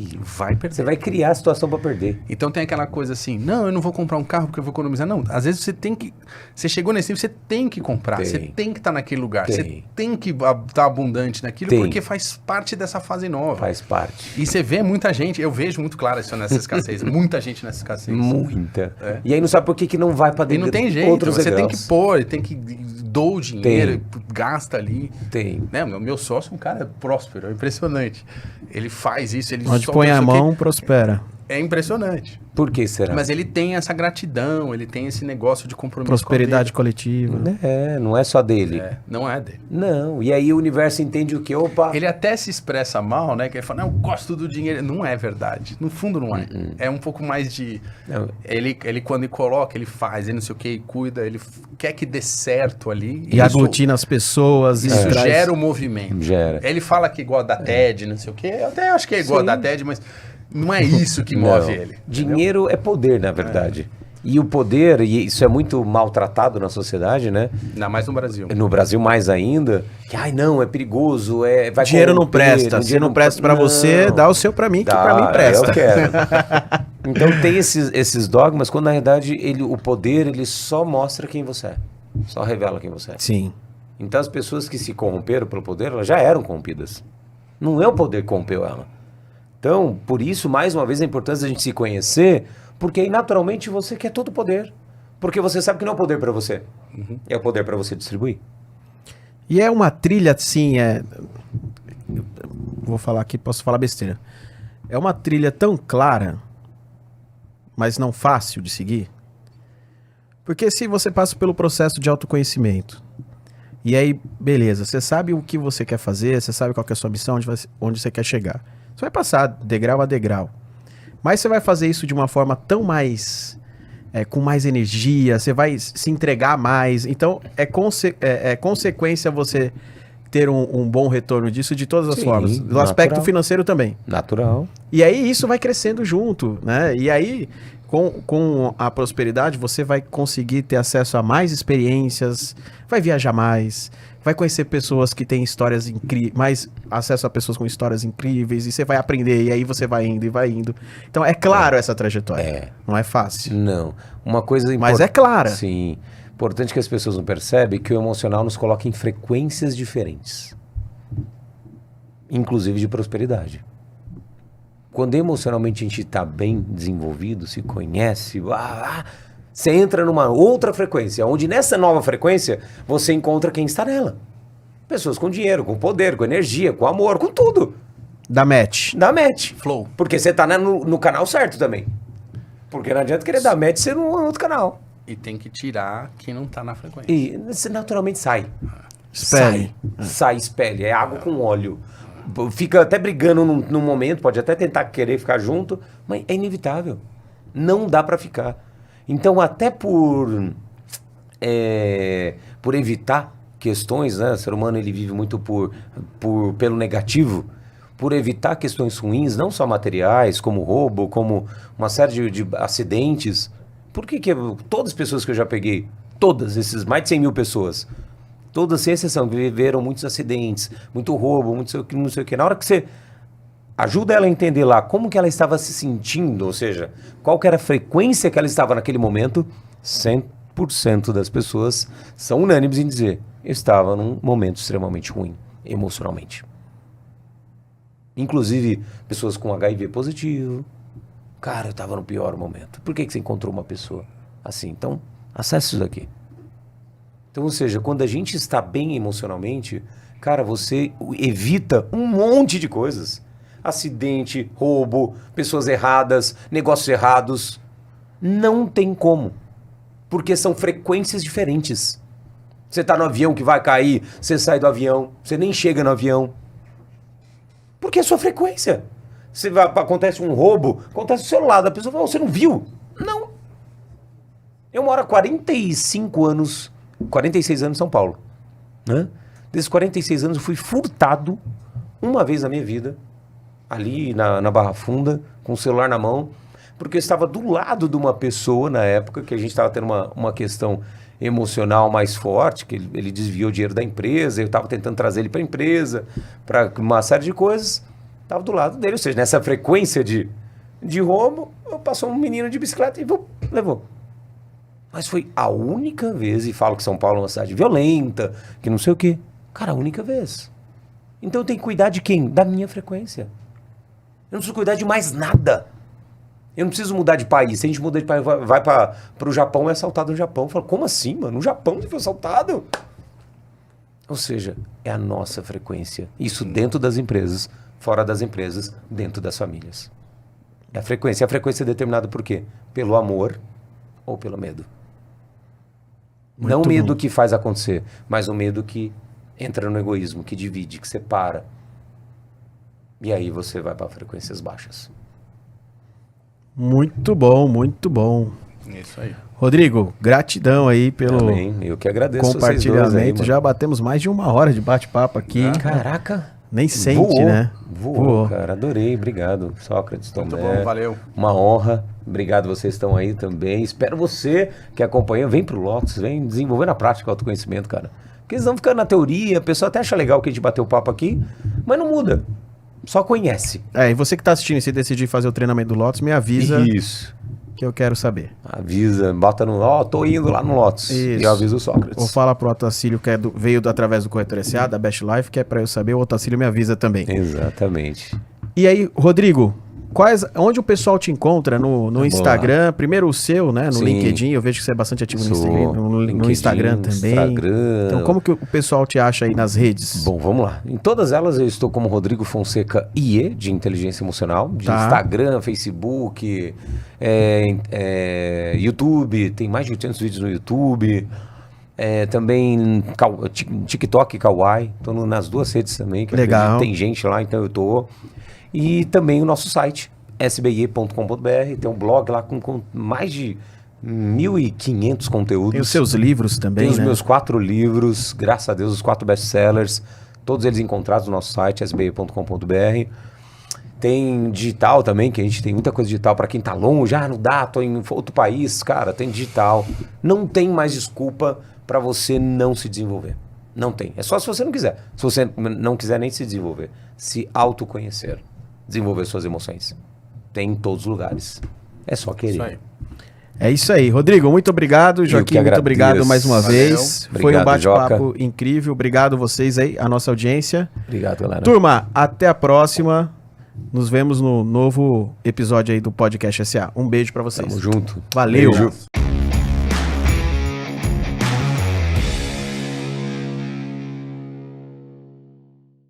perder. Você vai criar a situação para perder. Então tem aquela coisa assim, não, eu não vou comprar um carro porque eu vou economizar. Não, às vezes você tem que... Você chegou nesse nível, você tem que comprar. Você tem que estar naquele lugar. Você tem que estar abundante naquilo porque faz parte dessa fase nova. Faz parte. E você vê muita gente, eu vejo muito claro isso nessa escassez. Muita gente nessa escassez. Muita. E aí não sabe por que não vai para dentro. E não tem jeito. Outros você degraus. tem que pôr, tem que doar o dinheiro, gasta ali. Tem. Né? Meu sócio é um cara próspero, é impressionante. Ele faz isso, ele onde põe a mão, prospera. É impressionante. Por que será? Mas ele tem essa gratidão, ele tem esse negócio de compromisso. Prosperidade coletiva. Não é só dele. Não é dele. Não, e aí o universo entende o quê? Opa! Ele até se expressa mal, né? Que ele fala, não, eu gosto do dinheiro. Não é verdade. No fundo não é. É um pouco mais de... Não. Ele quando ele coloca, ele faz, ele não sei o que, ele cuida, ele quer que dê certo ali. E aglutina as pessoas. Isso gera o movimento. Gera. Ele fala que igual da TED, não sei o que. Eu até acho que é igual da TED, mas... Não é isso que move ele. Dinheiro é poder, na verdade. E o poder, e isso é muito maltratado na sociedade, né? Ainda mais no Brasil. No Brasil mais ainda. Que, ai não, é perigoso, vai Dinheiro não corromper, presta. Se não presta pra você, Não. dá o seu pra mim, que Dá, pra mim presta. Eu quero. Então tem esses dogmas, quando na realidade o poder ele só mostra quem você é. Só revela quem você é. Sim. Então as pessoas que se corromperam pelo poder, elas já eram corrompidas. Não é o poder que corrompeu ela. Então, por isso, mais uma vez, a importância da gente se conhecer, porque aí naturalmente você quer todo o poder. Porque você sabe que não é o poder para você. É o poder para você distribuir. E é uma trilha, assim, vou falar aqui, posso falar besteira. É uma trilha tão clara, mas não fácil de seguir. Porque se você passa pelo processo de autoconhecimento, e aí, beleza, você sabe o que você quer fazer, você sabe qual que é a sua missão, onde você quer chegar. Você vai passar degrau a degrau. Mas você vai fazer isso de uma forma tão mais... com mais energia, você vai se entregar mais. Então, é consequência você ter um bom retorno disso de todas as Sim, formas. Do natural. aspecto financeiro também. Natural. E aí isso vai crescendo junto, né? E aí, com a prosperidade, você vai conseguir ter acesso a mais experiências, vai viajar mais, vai conhecer pessoas que têm histórias incríveis, mais acesso a pessoas com histórias incríveis, e você vai aprender, e aí você vai indo e vai indo. Então é claro essa trajetória. Não é fácil. Não. Uma coisa Mas é clara. Sim. Importante que as pessoas não percebem que o emocional nos coloca em frequências diferentes. Inclusive de prosperidade. Quando emocionalmente a gente está bem desenvolvido, se conhece, você entra numa outra frequência, onde nessa nova frequência você encontra quem está nela. Pessoas com dinheiro, com poder, com energia, com amor, com tudo. Dá match. Dá match. Flow. Porque você está no canal certo também. Porque não adianta querer dar match ser no outro canal. E tem que tirar quem não tá na frequência. E você naturalmente sai. Espelhe. Sai, espelhe. É água com óleo. Fica até brigando num momento, pode até tentar querer ficar junto, mas é inevitável. Não dá pra ficar. Então, até por evitar questões, né? O ser humano ele vive muito pelo negativo, por evitar questões ruins, não só materiais, como roubo, como uma série de acidentes. Por que todas as pessoas que eu já peguei, todas esses mais de 100 mil pessoas, todas sem exceção, viveram muitos acidentes, muito roubo, não sei o que. Na hora que você ajuda ela a entender lá como que ela estava se sentindo, ou seja, qual que era a frequência que ela estava naquele momento, 100% das pessoas são unânimes em dizer, eu estava num momento extremamente ruim, emocionalmente. Inclusive, pessoas com HIV positivo. Cara, eu estava no pior momento. Por que você encontrou uma pessoa assim? Então, acesse isso daqui. Então, ou seja, quando a gente está bem emocionalmente, cara, você evita um monte de coisas. Acidente, roubo, pessoas erradas, negócios errados. Não tem como. Porque são frequências diferentes. Você está no avião que vai cair, você sai do avião, você nem chega no avião. Porque é a sua frequência. Acontece um roubo, acontece do seu lado, a pessoa fala, você não viu? Não. Eu moro há 45 anos, 46 anos em São Paulo. Né? Desses 46 anos eu fui furtado uma vez na minha vida, ali na Barra Funda, com o celular na mão, porque eu estava do lado de uma pessoa na época que a gente estava tendo uma questão emocional mais forte, que ele desviou o dinheiro da empresa, eu estava tentando trazer ele para a empresa, para uma série de coisas. Estava do lado dele, ou seja, nessa frequência de roubo, passou um menino de bicicleta e levou. Mas foi a única vez, e falo que São Paulo é uma cidade violenta, que não sei o quê. Cara, a única vez. Então eu tenho que cuidar de quem? Da minha frequência. Eu não preciso cuidar de mais nada. Eu não preciso mudar de país. Se a gente muda de país, vai para o Japão, é assaltado no Japão. Eu falo, como assim, mano? No Japão você foi assaltado? Ou seja, é a nossa frequência. Isso dentro das empresas, fora das empresas, dentro das famílias. É a frequência. A frequência é determinada por quê? Pelo amor ou pelo medo. Muito Não o medo bom. que faz acontecer, mas o medo que entra no egoísmo, que divide, que separa. E aí você vai para frequências baixas. Muito bom, muito bom. Isso aí. Rodrigo, gratidão aí pelo Também, eu que agradeço vocês dois aí, compartilhamento. mano. Já batemos mais de 1 hora de bate-papo aqui. Caraca! Nem sente, né? Voou, cara. Adorei. Obrigado, Sócrates, Tomé. Muito bom, valeu. Uma honra. Obrigado, vocês estão aí também. Espero você que acompanha. Vem pro Lotus, vem desenvolver na prática o autoconhecimento, cara. Porque eles vão ficando na teoria, a pessoa até acha legal que a gente bateu o papo aqui, mas não muda. Só conhece. E você que tá assistindo e se decidir fazer o treinamento do Lotus, me avisa Isso. que eu quero saber. Avisa, bota no... tô indo lá no Lotus. Isso. E eu aviso o Sócrates. Ou fala pro Otacílio que veio através do Corretor SA, da Best Life, que é pra eu saber, o Otacílio me avisa também. Exatamente. E aí, Rodrigo, onde o pessoal te encontra no Instagram? Primeiro o seu, né? No Sim. LinkedIn, eu vejo que você é bastante ativo no Instagram, no LinkedIn, Instagram também. Instagram. Então, como que o pessoal te acha aí nas redes? Bom, vamos lá. Em todas elas eu estou como Rodrigo Fonseca IE, de inteligência emocional, de Tá. Instagram, Facebook, YouTube, tem mais de 800 vídeos no YouTube. Também TikTok, Kawaii, estou nas duas redes também. Que Legal. Tem gente lá, então eu tô. E também o nosso site, sbie.com.br, tem um blog lá com mais de 1.500 conteúdos. Tem os seus livros também, Tem os né? meus 4 livros, graças a Deus, os 4 best-sellers, todos eles encontrados no nosso site, sbie.com.br. Tem digital também, que a gente tem muita coisa digital para quem tá longe, não dá, tô em outro país, cara, tem digital. Não tem mais desculpa para você não se desenvolver. Não tem. É só se você não quiser. Se você não quiser nem se desenvolver, se autoconhecer, desenvolver suas emoções. Tem em todos os lugares. É só querer. Isso aí. É isso aí. Rodrigo, muito obrigado. Joaquim, que muito agradeço. obrigado mais uma Valeu. vez. Foi um Obrigado, bate-papo incrível. Obrigado vocês aí, a nossa audiência. Obrigado, galera. Turma, até a próxima. Nos vemos no novo episódio aí do Podcast SA. Um beijo pra vocês. Tamo junto. Valeu. Beijo.